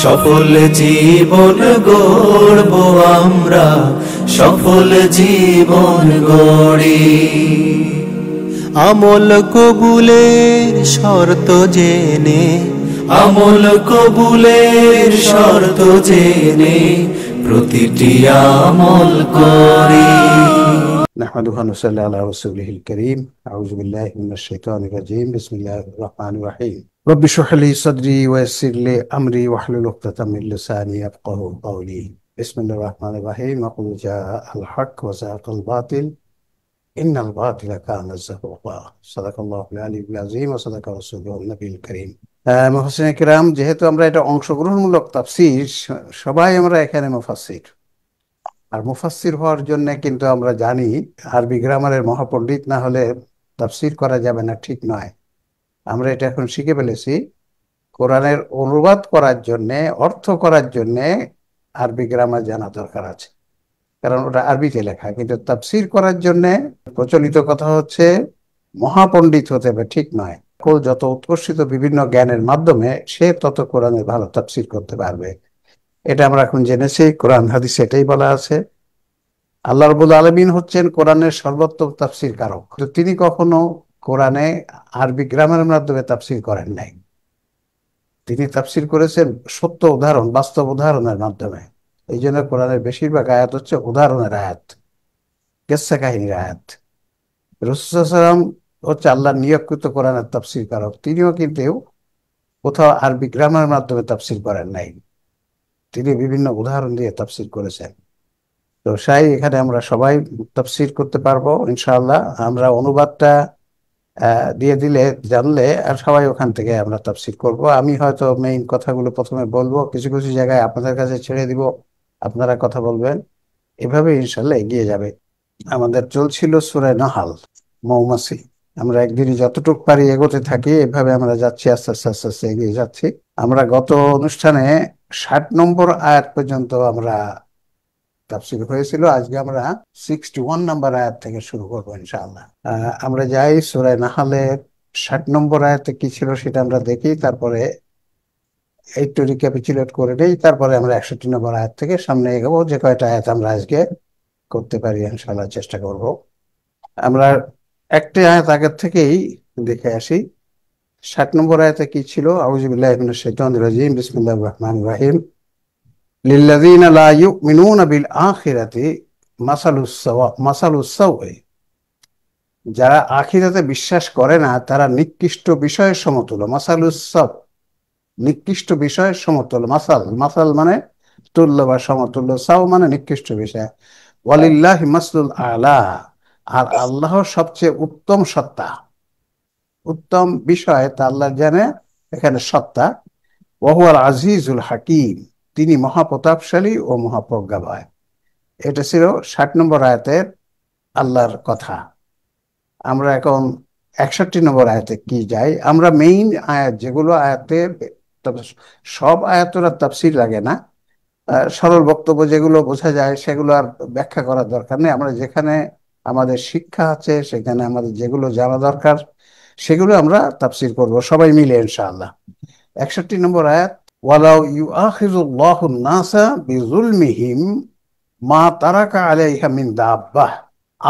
সফল জীবন গড়ব আমরা, সফল জীবন গড়ি। আমল কবুলের শর্ত জেনে, আমল কবুলের শর্ত জেনে প্রতিটি আমল করি। নাহমাদুহু ওয়া নুসাল্লি আলা রাসূলিহিল কারীম। আউযু বিল্লাহি মিনাশ শাইতানির রাজীম। বিসমিল্লাহির রহমানির রহিম। রব্বি ইশরাহ লি সাদরি ওয়া ইয়াসসির লি আমরি ওয়াহলুল উকদাতাম মিন লিসানি ইয়াফকাহু কওলি। বিসমিল্লাহির রহমানির রহিম। আকুল জাআল হক ওয়া যাহাকাল বাতিল ইন্নাল বাতিলা কানা যাহুকা। সাদাকাল্লাহুল আলিয়্যুল আযীম ওয়া সাদাকা রাসূলুহুন নবিয়্যুল কারীম। মুহসিনে কিরাম, যেহেতু আমরা এটা অংশগ্রহণমূলক তাফসীর, সবাই আমরা এখানে মুফাসসির। আর মুফাসসির হওয়ার জন্য কিন্তু আমরা জানি আরবি গ্রামারের মহাপণ্ডিত না হলে তাফসীর করা যাবে না, ঠিক নয়। আমরা এটা এখন শিখে ফেলেছি। কোরআনের অনুবাদ করার জন্য, অর্থ করার জন্য আরবি গ্রামার জানা দরকার আছে, কারণ ওটা আরবিতে লেখা। কিন্তু তাফসীর করার জন্য প্রচলিত কথা হচ্ছে মহাপণ্ডিত হতে হবে, ঠিক নয়। যত উৎকর্ষিত বিভিন্ন জ্ঞানের মাধ্যমে সে তত কোরআনের ভালো তাফসীর করতে পারবে। এটা আমরা এখন জেনেছি, কোরআন হাদিসে এটাই বলা আছে। আল্লাহ রাব্বুল আলামিন হচ্ছেন কোরআনের সর্বোত্তম তাফসীর কারক। তো তিনি কখনো কোরআনে আরবি গ্রামারের মাধ্যমে তাফসীর করেন নাই। তিনি তাফসীর করেছেন সত্য উদাহরণ, বাস্তব উদাহরণের মাধ্যমে। এই জন্য কোরআনের বেশিরভাগ আয়াত হচ্ছে উদাহরণের আয়াত, কিসসা কাহিনীর আয়াত। রাসূল সাল্লাল্লাহু আলাইহি ওয়াসাল্লাম হচ্ছে আল্লাহর নিয়োগকৃত কোরআনের তাফসীর কারক। তিনিও কিন্তু কোথাও আরবি গ্রামারের মাধ্যমে তাফসীর করেন নাই, তিনি বিভিন্ন উদাহরণ দিয়ে তাফসীর করেছেন। তো এখানে আমরা সবাই তাফসীর করতে পারবো ইনশাআল্লাহ। আমরা অনুবাদটা দিয়ে দিলে, জানলে, আর সবাই ওখান থেকে আমরা তাফসীর করব। আমি হয়তো মেইন কথাগুলো প্রথমে বলবো, কিছু কিছু জায়গায় আপনাদের কাছে ছেড়ে দিব, আপনারা কথা বলবেন। এভাবে ইনশাআল্লাহ এগিয়ে যাবে। আমাদের চলছিল সূরা নাহাল, মৌমাছি। আমরা একদিনই যতটুকু পারি এগোতে থাকি, এভাবে আমরা যাচ্ছি, আস্তে আস্তে আস্তে আস্তে এগিয়ে যাচ্ছি। আমরা গত অনুষ্ঠানে 60 নম্বর আয়াত পর্যন্ত আমরা তাফসীর হয়েছিল। আজকে আমরা 61 নম্বর আয়াত থেকে শুরু করবো ইনশাআল্লাহ। আমরা যাই সূরা নাহালের 60 নম্বর আয়াতে কি ছিল সেটা আমরা দেখি, তারপরে একটু রিক্যাপিচুলেট করে নেই, তারপরে আমরা 61 নম্বর আয়াত থেকে সামনে এগোবো। যে কয়টা আয়াত আমরা আজকে করতে পারি ইনশাআল্লাহ চেষ্টা করব। আমরা একটি আয়াত আগের থেকেই দেখে আসি। 60 নম্বর আয়াতে কি ছিল? আউযু বিল্লাহি মিনাশ শাইতানির রাজীম। বিসমিল্লাহির রহমানির রহিম। লিল্লাযীনা লা ইউমিনুনা বিল আখিরাতি মাসালুস সাওই। যারা আখিরাতে বিশ্বাস করে না তারা নিকৃষ্ট বিষয়ের সমতুল্য। মাসালুস সাও, নিকৃষ্ট বিষয়ের সমতুল্য। মাসাল, মাসাল মানে তুল্য বা সমতুল্য, সাও মানে নিকৃষ্ট বিষয়। ওয়ালিল্লাহি মাসলুল আলা, আর আল্লাহ সবচেয়ে উত্তম সত্তা, উত্তম বিষয় তা আল্লাহ জানে, এখানে সত্তা। ওয়াহুয়াল আজিজুল হাকিম, তিনি মহাপ্রতাপশালী ও মহাপ্রজ্ঞাময়। এটা ছিল 60 নম্বর আয়াতের আল্লাহর কথা। আমরা এখন 61 নম্বর আয়াতে কি যাই। আমরা মেইন আয়াত যেগুলো আয়াতে, সব আয়াতের তাফসীর লাগে না, সরল বক্তব্য যেগুলো বোঝা যায় সেগুলো আর ব্যাখ্যা করার দরকার নেই। আমরা যেখানে আমাদের শিক্ষা আছে, সেখানে আমাদের যেগুলো জানা দরকার সেগুলো আমরা তাফসীর করব সবাই মিলে ইনশাআল্লাহ। 61 নম্বর আয়াত। ওয়ালাউ ইউআখিযুল্লাহু নাসা বিযুলমিহিম মা তারাকা আলাইহা মিন দাব্বাহ।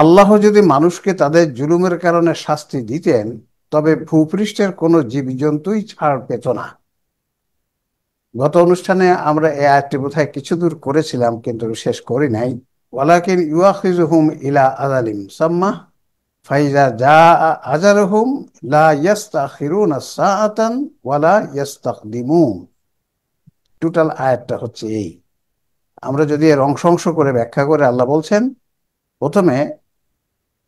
আল্লাহ যদি মানুষকে তাদের জুলুমের কারণে শাস্তি দিতেন, তবে ভূপৃষ্ঠের কোনো জীবজন্তুই ছাড় পেত না। গত অনুষ্ঠানে আমরা এই আয়াতটি বোধহয় কিছু দূর করেছিলাম, কিন্তু শেষ করি নাই। ওয়ালাকিন ইউআখিযুহুম ইলা আযালিম মুসাম্মা ফাইজা জাআ আজালুহুম লা ইস্তাখিরুনা সাআতান ওয়ালা ইস্তাকদিমুন। টোটাল আয়াতটা হচ্ছে এই। আমরা যদি এর অংশ অংশ করে ব্যাখ্যা করে, আল্লাহ বলছেন প্রথমে,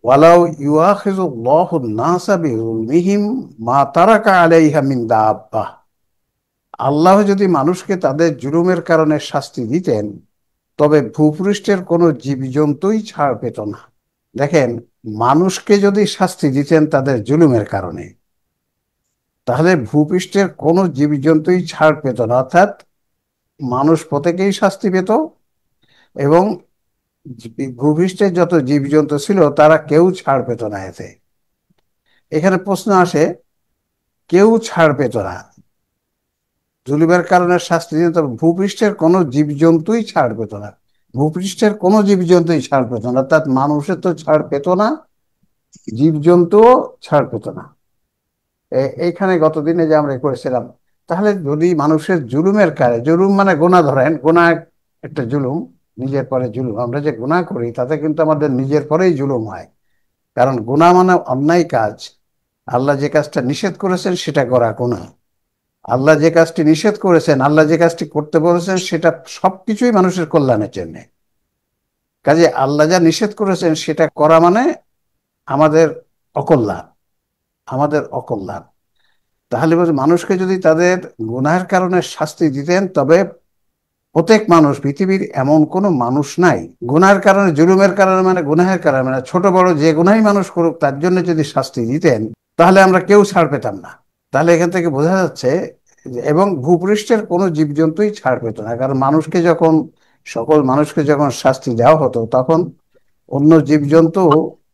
ওয়ালাউ ইউআখিযুল্লাহু নাসা বিযুলমিহিম মা তারাকা আলাইহা মিন দাব্বাহ। আল্লাহ যদি মানুষকে তাদের জুলুমের কারণে শাস্তি দিতেন, তবে ভূপৃষ্ঠের কোনো জীবজন্তুই ছাড় পেত না। দেখেন, মানুষকে যদি শাস্তি দিতেন তাদের জুলুমের কারণে, তাহলে ভূপৃষ্ঠের কোনো জীবজন্তুই ছাড় পেত না, অর্থাৎ মানুষ প্রত্যেকেই শাস্তি পেত, এবং ভূপৃষ্ঠের যত জীবজন্তু ছিল তারা কেউ ছাড় পেত না। এতে এখানে প্রশ্ন আসে, কেউ ছাড় পেত না, জুলুমের কারণে শাস্তি দিতেন, তবে ভূপৃষ্ঠের কোনো জীবজন্তুই ছাড় পেত না। ভূপৃষ্ঠের কোনো জীবজন্তুই ছাড় পেত না, অর্থাৎ মানুষের তো ছাড় পেত না, জীবজন্তুও ছাড় পেত না। এইখানে গতদিনে যে আমরা করেছিলাম, তাহলে যদি মানুষের জুলুমের কারণে, জুলুম মানে গুনাহ, ধরেন গুনাহ একটা জুলুম, নিজের পরে জুলুম, আমরা যে গুনাহ করি তাতে কিন্তু আমাদের নিজের পরেই জুলুম হয়। কারণ গুনাহ মানে অন্যায় কাজ। আল্লাহ যে কাজটা নিষেধ করেছেন সেটা করা গুনাহ। আল্লাহ যে কাজটি নিষেধ করেছেন, আল্লাহ যে কাজটি করতে বলেছেন, সেটা সবকিছুই মানুষের কল্যাণের জন্য। কাজে আল্লাহ যা নিষেধ করেছেন সেটা করা মানে আমাদের অকল্যাণ, আমাদের অকল্যাণ। তাহলে মানুষকে যদি তাদের গুনাহের কারণে শাস্তি দিতেন, তবে প্রত্যেক মানুষ, পৃথিবীর এমন কোনো মানুষ নাই গুনাহের কারণে, জুলুমের কারণে মানে গুনাহের কারণে, মানে ছোট বড় যে গুনাহই মানুষ করুক তার জন্য যদি শাস্তি দিতেন, তাহলে আমরা কেউ ছাড় পেতাম না। তাহলে এখান থেকে বোঝা যাচ্ছে এবং ভূপৃষ্ঠের কোনো জীবজন্তুই ছাড় পেত না, কারণ মানুষকে যখন, সকল মানুষকে যখন শাস্তি দেওয়া হতো, তখন অন্য জীবজন্তু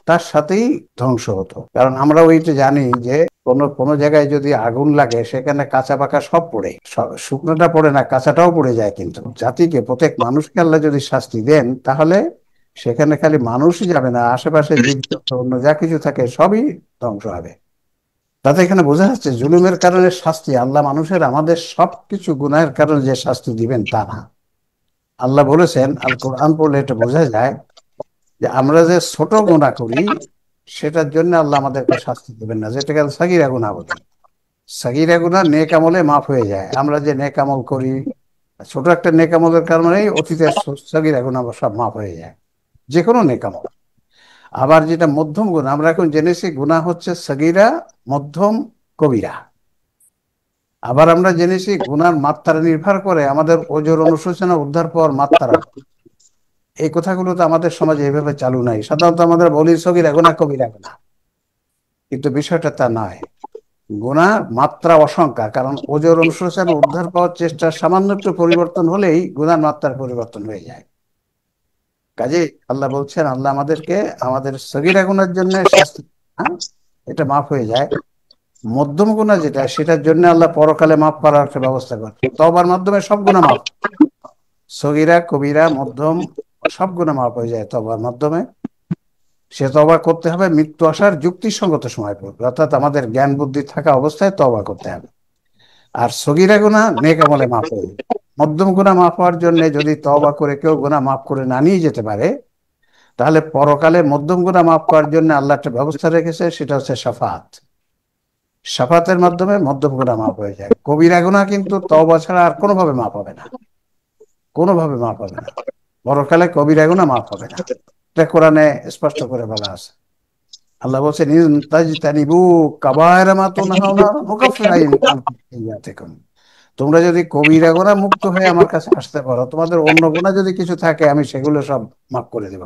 তার সাথেই ধ্বংস হতো। কারণ আমরা ওইটা জানি যে কোনো কোনো জায়গায় যদি আগুন লাগে, সেখানে কাঁচা পাকা সব পড়ে, শুকনোটা পড়ে না, কাঁচাটাও পড়ে যায়। কিন্তু জাতিকে, প্রত্যেক মানুষকে আল্লাহ যদি শাস্তি দেন, তাহলে সেখানে খালি মানুষই যাবে না, আশেপাশে জীবজন্তু অন্য যা কিছু থাকে সবই ধ্বংস হবে। তাতে এখানে বোঝা যাচ্ছে জুলুমের কারণে শাস্তি, আল্লাহ মানুষের আমাদের সবকিছু গুনাহের কারণে যে শাস্তি দিবেন তা না। আল্লাহ বলেছেন, আল কোরআন পড়লে এটা বোঝা যায় যে আমরা যে ছোট গুনাহ করি সেটার জন্য আল্লাহ আমাদেরকে শাস্তি দেবেন না, যেটাকে সাগীরা গুনাহ বলি। সাগীরা গুনাহ নেক আমলে মাফ হয়ে যায়। আমরা যে নেক আমল করি, ছোট একটা নেক আমলের কারণেই অতীতের সাগীরা গুনাহ সব মাফ হয়ে যায়, যে কোনো নেক আমল। আবার যেটা মধ্যম গুনাহ, আমরা এখন জেনেছি গুনাহ হচ্ছে সাগীরা, মধ্যম, কবিরা। আবার আমরা জেনেছি গুনার মাত্রা নির্ভর করে আমাদের ওজর, অনুশোচনা, উদ্ধার পাওয়ার মাত্রা। এই কথাগুলো তো আমাদের সমাজে এইভাবে চালু নাই। সাধারণত আমাদের বলি সগীরা গুনাহ, কবিরা গুনাহ, কিন্তু বিষয়টা তা নয়। গুনাহ মাত্রা অসংখ্য, কারণ ওজর, অনুশোচনা, উদ্ধার পাওয়ার চেষ্টা সামান্য একটু পরিবর্তন হলেই গুনার মাত্রার পরিবর্তন হয়ে যায়। কাজে আল্লাহ বলছেন, আল্লাহ আমাদেরকে আমাদের সগীরা গুনার জন্য শাস্তি, হ্যাঁ, এটা মাফ হয়ে যায়। মধ্যম গুনাহ যেটা, সেটার জন্য আল্লাহ পরকালে মাফ করার একটা ব্যবস্থা করে, তওবার মাধ্যমে সব গুনাহ মাফ, সগীরা, কবিরা, মধ্যম, সব গুনাহ মাফ হয়ে যায় তওবার মাধ্যমে। সে তওবা করতে হবে মৃত্যু আসার যুক্তিসঙ্গত সময় পড়বে, অর্থাৎ আমাদের জ্ঞান বুদ্ধি থাকা অবস্থায় তওবা করতে হবে। আর সগীরা গুনাহ নেক আমলে মাফ হয়ে যায়। মধ্যম গুনাহ মাফ হওয়ার জন্য যদি তওবা করে কেউ গুনাহ মাফ করে না নিয়ে যেতে পারে, তাহলে পরকালে মধ্যম গুনাহ মাফ করার জন্য আল্লাহ একটা ব্যবস্থা রেখেছে, সেটা হচ্ছে শাফাত। শাফাতের মাধ্যমে মধ্যম গুনাহ মাফ হয়ে যায়। কবিরা গুনাহ কিন্তু তওবা ছাড়া আর কোনোভাবে মাফ হবে না, কোনোভাবে মাফ হবে না। পরকালে কবিরা গুনাহ মাফ হবে না, এটা কোরআনে স্পষ্ট করে বলা আছে। আল্লাহ বলছেন, ইন তাজতানিবু কাবায়রা মা তুনহাউনা নুকাফির আনকুম সাইয়্যাতিকুম। তোমরা যদি কবিরা গুনাহ মুক্ত হয়ে আমার কাছে আসতে পারো, তোমাদের অন্য গুনাহ যদি কিছু থাকে আমি সেগুলো সব মাফ করে দেব।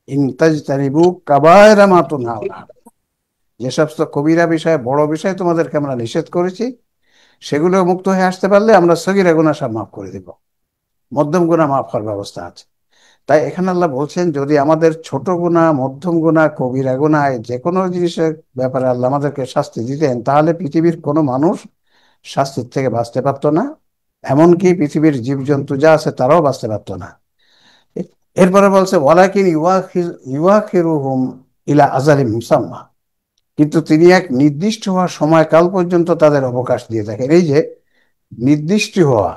ইন তাজতানিবু কাবায়রা মা তুনহাউনা, যে সমস্ত কবিরা বিষয়, বড় বিষয় তোমাদেরকে আমরা নিষেধ করেছি, সেগুলো মুক্ত হয়ে আসতে পারলে আমরা সগীরা গুনাহ সব মাফ করে দেব। মধ্যম গুনাহ মাফ হওয়ার ব্যবস্থা আছে। তাই এখানে আল্লাহ বলছেন, যদি আমাদের ছোট গুনাহ, মধ্যম গুনাহ, কবিরা গুনাহ, যে কোনো জিনিসের ব্যাপারে আল্লাহ আমাদেরকে শাস্তি দিতেন, তাহলে পৃথিবীর কোনো মানুষ শাস্তির থেকে বাঁচতে পারতো না, এমনকি পৃথিবীর জীবজন্তু যা আছে তারাও বাঁচতে পারতো না। এরপরে বলছে, ওয়ালাকিন ইউআখিরুহুম ইলা আজালিম মুসাম্মা, কিন্তু তিনি এক নির্দিষ্ট হওয়ার সময়কাল পর্যন্ত তাদের অবকাশ দিয়ে থাকেন। এই যে নির্দিষ্ট হওয়া,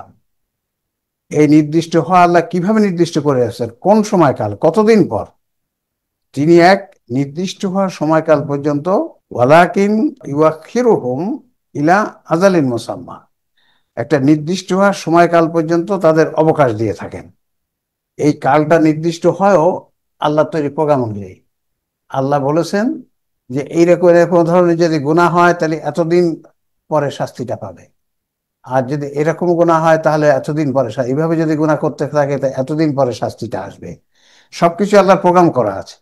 এই নির্দিষ্ট হওয়া আল্লাহ কিভাবে নির্দিষ্ট করে আছেন, কোন সময়কাল, কতদিন পর? তিনি এক নির্দিষ্ট হওয়ার সময়কাল পর্যন্ত, ওয়ালাকিন ইউআখিরুহুম ইলা আজালিন মুসাম্মা, একটা নির্দিষ্ট হওয়ার সময়কাল পর্যন্ত তাদের অবকাশ দিয়ে থাকেন। এই কালটা নির্দিষ্ট হয়ও আল্লাহ তৈরি প্রোগ্রাম অনুযায়ী। আল্লাহ বলেছেন যে এইরকম এরকম ধরনের যদি গুনাহ হয় তাহলে এতদিন পরে শাস্তিটা পাবে, আর যদি এরকম গুনাহ হয় তাহলে এতদিন পরে, এইভাবে যদি গুনাহ করতে থাকে তা এতদিন পরে শাস্তিটা আসবে। সবকিছু আল্লাহর প্রোগ্রাম করা আছে।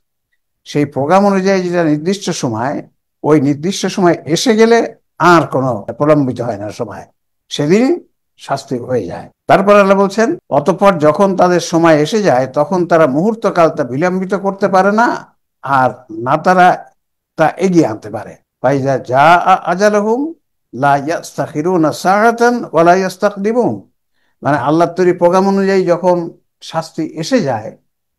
সেই প্রোগ্রাম অনুযায়ী যেটা নির্দিষ্ট সময়, ওই নির্দিষ্ট সময় এসে গেলে আর কোনো প্রলম্বিত হয় না সময়, সেদিন শাস্তি হয়ে যায়। তারপর আল্লাহ বলছেন, অতঃপর যখন তাদের সময় এসে যায় তখন তারা মুহূর্ত কাল তা বিলম্বিত করতে পারে না, আর না তারা তা এগিয়ে আনতে পারে। ফাইজা যা আজালহুম, লা ইয়াস্তাখিরুনা সাআতান ওয়া লা ইস্তাকদিমুন, মানে আল্লাহর তৈরি প্রোগ্রাম অনুযায়ী যখন শাস্তি এসে যায়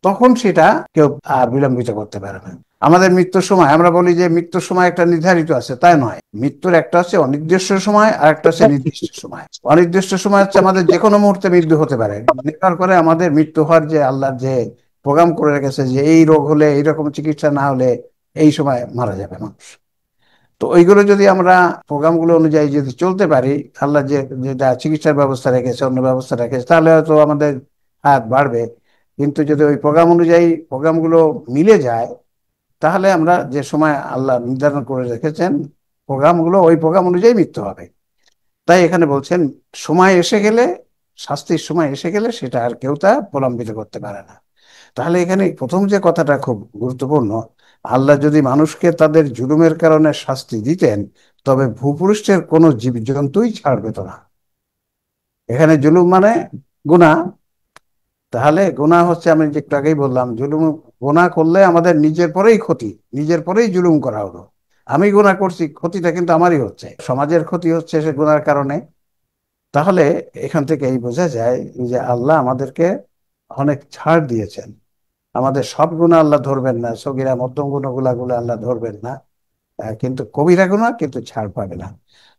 তখন সেটা কেউ আর বিলম্বিত করতে পারে না। আমাদের মৃত্যুর সময় আমরা বলি যে মৃত্যুর সময় একটা নির্ধারিত আছে, তাই নয়। মৃত্যুর একটা হচ্ছে অনির্দিষ্ট সময় আর একটা হচ্ছে নির্দিষ্ট সময়। অনির্দিষ্ট সময় হচ্ছে আমাদের যে কোনো মুহূর্তে মৃত্যু হতে পারে, নির্ভর করে আমাদের মৃত্যু হওয়ার যে আল্লাহর যে প্রোগ্রাম করে রেখেছে যে এই রোগ হলে এইরকম চিকিৎসা না হলে এই সময় মারা যাবে মানুষ। তো ওইগুলো যদি আমরা প্রোগ্রামগুলো অনুযায়ী যদি চলতে পারি, আল্লাহ যে যেটা চিকিৎসার ব্যবস্থা রেখেছে, অন্য ব্যবস্থা রেখেছে, তাহলে হয়তো আমাদের হায়াত বাড়বে। কিন্তু যদি ওই প্রোগ্রাম অনুযায়ী প্রোগ্রামগুলো মিলে যায়, তাহলে আমরা যে সময় আল্লাহ নির্ধারণ করে রেখেছেন প্রোগ্রামগুলো, ওই প্রোগ্রাম অনুযায়ী মৃত্যু হবে। তাই এখানে বলছেন সময় এসে গেলে, শাস্তির সময় এসে গেলে সেটা আর কেউ তা প্রলম্বিত করতে পারে না। তাহলে এখানে প্রথম যে কথাটা খুব গুরুত্বপূর্ণ, আল্লাহ যদি মানুষকে তাদের জুলুমের কারণে শাস্তি দিতেন তবে ভূপৃষ্ঠের কোনো জীবজন্তুই ছাড় পেত না। এখানে জুলুম মানে গুনাহ। তাহলে গুনাহ হচ্ছে, আমি যে একটু আগেই বললাম, জুলুম গুনাহ করলে আমাদের নিজের পরেই ক্ষতি, নিজের পরেই জুলুম করা হলো। আমি গুনাহ করছি, ক্ষতিটা কিন্তু আমারই হচ্ছে, সমাজের ক্ষতি হচ্ছে সে গুনার কারণে। তাহলে এখান থেকে এই বোঝা যায় যে আল্লাহ আমাদেরকে অনেক ছাড় দিয়েছেন। আমাদের সব গুনাহ আল্লাহ ধরবেন না, সগীরা মধ্যম গুনাহগুলো আল্লাহ ধরবেন না, কিন্তু কবিরা গুনাহ কিন্তু ছাড় পাবে না।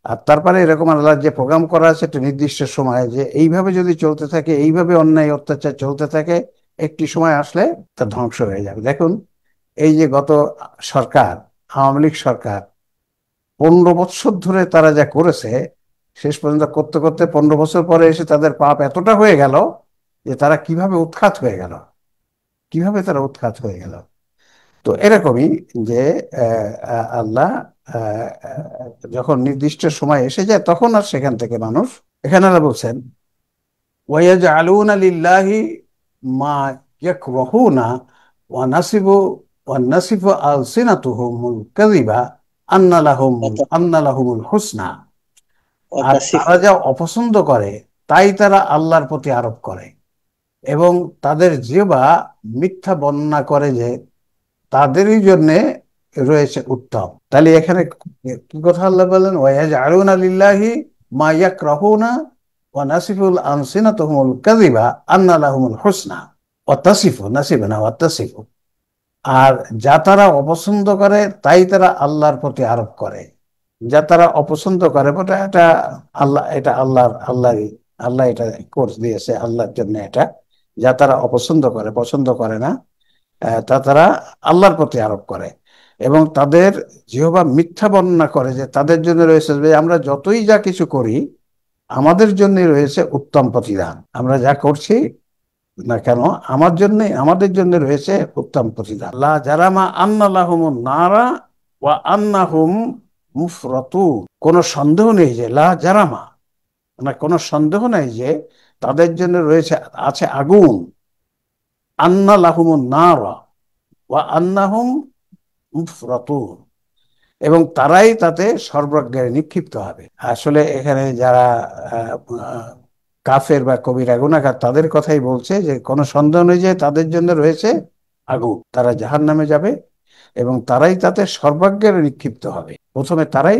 আর তারপরে এরকম আল্লাহ যে প্রোগ্রাম করা আছে একটা নির্দিষ্ট সময়ে, যে এইভাবে যদি চলতে থাকে, এইভাবে অন্যায় অত্যাচার চলতে থাকে, একটি সময় আসলে তা ধ্বংস হয়ে যাবে। দেখুন, এই যে গত সরকার, আওয়ামী লীগ সরকার, 15 বছর ধরে তারা যা করেছে, শেষ পর্যন্ত করতে করতে 15 বছর পরে এসে তাদের পাপ এতটা হয়ে গেল যে তারা কিভাবে উৎখাত হয়ে গেল, কিভাবে তারা উৎখাত হয়ে গেল। তো এরকমই যে আল্লাহ যখন নির্দিষ্ট সময় এসে যায় তখন আর সেখান থেকে মানুষ, এখানে আল্লাহ বলছেন ওয়ায়াজআলুনা লিল্লাহি মা ইয়াকরাহুনা ওয়া নাসিবু আলসিনাতুহুমুল কাযিবা আন্না লাহুমুল হুসনা। আর তারা যা অপছন্দ করে তাই তারা আল্লাহর প্রতি আরোপ করে, এবং তাদের জিহ্বা মিথ্যা বর্ণনা করে যে তাদেরই জন্য রয়েছে উত্তম। তাহলে এখানে কি কথা আল্লাহ বলেন, ওয়ায়াজআলুনা লিল্লাহি মা ইয়াকরাহুনা ওয়া নাসিফুল আলসিনাতুহুমুল কাযিবা আন্না লাহুমুল হুসনা ওয়া তাসিফু নাসিবা না ওয়া তাসিফু। আর যা তারা অপছন্দ করে তাই তারা আল্লাহর প্রতি আরোপ করে। যা তারা অপছন্দ করে বটে, এটা আল্লাহ, এটা আল্লাহরই, আল্লাহ এটা কোর্স দিয়েছে আল্লাহর জন্য। এটা যা তারা অপছন্দ করে, পছন্দ করে না, তা তারা আল্লাহর প্রতি আরোপ করে, এবং তাদের জিহ্বা মিথ্যা বর্ণনা করে যে তাদের জন্য রয়েছে, যে আমরা যতই যা কিছু করি আমাদের জন্য রয়েছে উত্তম প্রতিদান, আমরা যা করছি না কেন আমাদের জন্য রয়েছে উত্তম প্রতিদান। লা জারামা আন্না লাহুমুন নারা ওয়া আন্নাহুম মুফরাতুন। কোনো সন্দেহ নেই যে, লা জারামা মানে কোনো সন্দেহ নেই যে তাদের জন্য রয়েছে, আছে আগুন। আন্না লাহুমুন নারা ওয়া আন্নাহুম মুফরাতুন, এবং তারাই তাতে সর্বাগ্রে নিক্ষিপ্ত হবে। আসলে এখানে যারা কাফের বা কবিরা গুনাহগার তাদের কথাই বলছে, যে কোনো সন্দেহ নেই যে তাদের জন্য রয়েছে আগুন, তারা জাহান্নামে যাবে এবং তারাই তাতে সর্বাগ্রে নিক্ষিপ্ত হবে, প্রথমে তারাই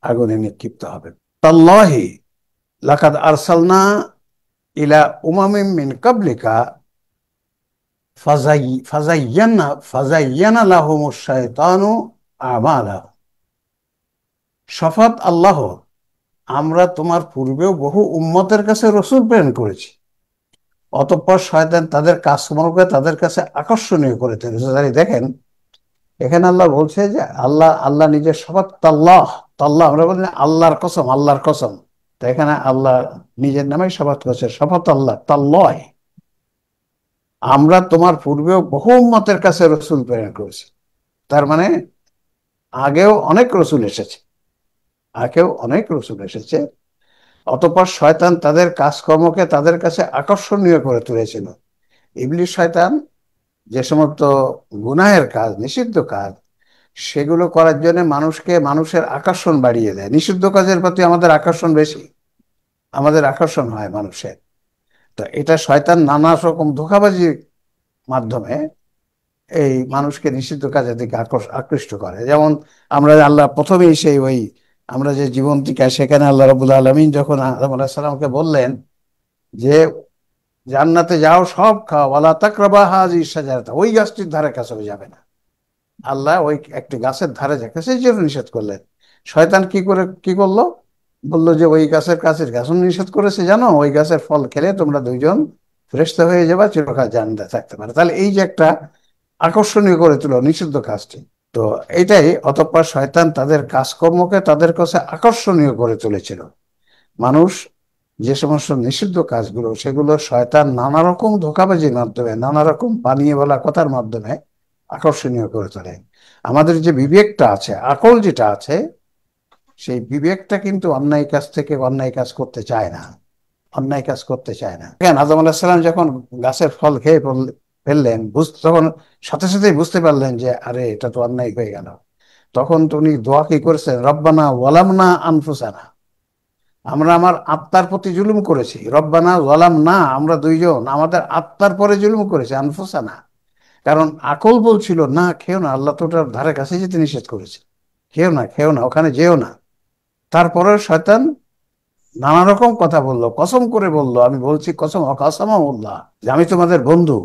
আগুনে নিক্ষিপ্ত হবে। তাল্লাহি লাকাদ আরসালনা ইলা উমামিন মিন কাবলিকা ফাজাইয়ানা লাহুমুশ শাইতানু আমালাহুম। শপথ আল্লাহ, আমরা তোমার পূর্বেও বহু উম্মতের কাছে রসূল প্রেরণ করেছি, অতঃপর শয়তান তাদের কাজকর্মকে তাদের কাছে আকর্ষণীয় করে তুলেছে। দেখেন, এখানে আল্লাহ বলছে যে আল্লাহ নিজের শপথ, তাল্লাহ, তাল্লাহ আমরা বলি আল্লাহর কসম, আল্লাহর কসম। তো এখানে আল্লাহ নিজের নামে শপথ করছে, শপথ আল্লাহ, তাল্লাহ, আমরা তোমার পূর্বেও বহু উম্মতের কাছে রসূল প্রেরণ করেছি। তার মানে আগেও অনেক রসূল এসেছে, আগেও অনেক রসূল এসেছে। অতঃপর শয়তান তাদের কাজকর্মকে তাদের কাছে আকর্ষণীয় করে তুলেছিল। ইবলিস শয়তান যে সমস্ত গুনাহের কাজ, নিষিদ্ধ কাজ, সেগুলো করার জন্য মানুষের আকর্ষণ বাড়িয়ে দেয়। নিষিদ্ধ কাজের প্রতি আমাদের আকর্ষণ বেশি, আমাদের আকর্ষণ হয় মানুষের। তো এটা শয়তান নানা রকম ধোঁকাবাজির মাধ্যমে এই মানুষকে নিষিদ্ধ কাজের দিকে আকৃষ্ট করে। যেমন আমরা আল্লাহ প্রথমেই সেই ওই আমরা যে জীবন্তিকা, সেখানে আল্লাহ রাব্বুল আলামিন যখন আদম আলাইহিস সালামকে বললেন যে জান্নাতে যাও, সব খাও, ওয়ালা তাকরাবা হাযিহিশ শাজারাতা, ওই গাছটির ধারে কাছেও যাবে না। আল্লাহ ওই একটি গাছের ধারে যাকে সেই জন্য নিষেধ করলেন। শয়তান কি করলো? বললো যে ওই গাছের কাছের গাছ নিষেধ করেছে, জানো ওই গাছের ফল খেলে তোমরা দুইজন ফেরেশতা হয়ে যাবা, চিরকাল জান্নাতে থাকতে পারে। তাহলে এই যে একটা আকর্ষণীয় করে তুলো নিষিদ্ধ কাজটি, তো এইটাই অতঃপর শয়তান তাদের কাজকর্মকে তাদের কাছে আকর্ষণীয় করে তুলেছিল। মানুষ যে সমস্ত নিষিদ্ধ কাজগুলো, সেগুলো শয়তান নানা রকম ধোঁকাবাজির মাধ্যমে, নানা রকম বানিয়ে বলা কথার মাধ্যমে আকর্ষণীয় করে তোলে। আমাদের যে বিবেকটা আছে, আকল যেটা আছে, সেই বিবেকটা কিন্তু অন্যায় কাজ থেকে অন্যায় কাজ করতে চায় না, অন্যায় কাজ করতে চায় না। কেন আদম আলাইহিস সালাম যখন গাছের ফল খেয়ে ফেললেন, তখন সাথে সাথেই বুঝতে পারলেন যে আরে এটা তো অন্যায় হয়ে গেল। তখন তো উনি দোয়া কি করেছেন, রব্বানা ওয়ালামনা আনফুসানা, আমরা আমার আত্মার প্রতি জুলুম করেছি। রব্বানা ওয়ালামনা, আমরা দুইজন আমাদের আত্মার পরে জুলুম করেছি, আনফুসানা। কারণ আকল বলছিল না খেও না, আল্লাহ তো ওটার ধারে কাছে যেতে নিষেধ করেছে, খেও না, খেও না, ওখানে যেও না। তারপরে শয়তান নানা রকম কথা বললো, কসম করে বললো, আমি বলছি কসম অকাসামাউল্লাহ, যে আমি তোমাদের বন্ধু,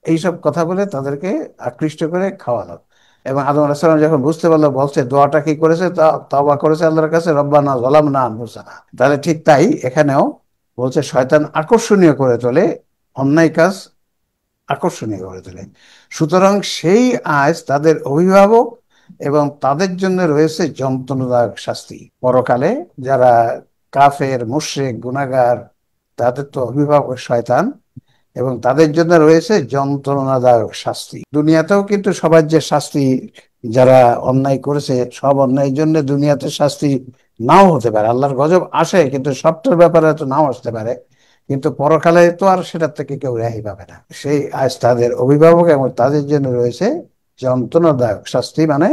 এইসব কথা বলে তাদেরকে আকৃষ্ট করে খাওয়ালো। এবং আদম আলাইহিস সালাম যখন বুঝতে পারলো, বলছে দোয়াটা কি করেছে, তওবা করেছে আল্লাহর কাছে, রব্বানা যালামনা আনফুসানা। তাহলে ঠিক তাই এখানেও বলছে শয়তান আকর্ষণীয় করে তোলে, অন্যায় কাজ আকর্ষণীয় করে তোলে। সুতরাং সেই আজ তাদের অভিভাবক এবং তাদের জন্য রয়েছে যন্ত্রণাদায়ক শাস্তি পরকালে। যারা কাফের, মুশরিক, গুনাহগার, তাদের তো অভিভাবক শয়তান, এবং তাদের জন্য রয়েছে যন্ত্রণাদায়ক শাস্তি। দুনিয়াতেও কিন্তু সবার যে শাস্তি, যারা অন্যায় করেছে সব অন্যায়ের জন্য দুনিয়াতে শাস্তি নাও হতে পারে, আল্লাহর গজব আসে, কিন্তু সবটার ব্যাপারে তো নাও আসতে পারে। কিন্তু পরকালে তো আর সেটার থেকে কেউ রেহাই পাবে না। সেই আজ তাদের অভিভাবক এবং তাদের জন্য রয়েছে যন্ত্রণাদায়ক শাস্তি, মানে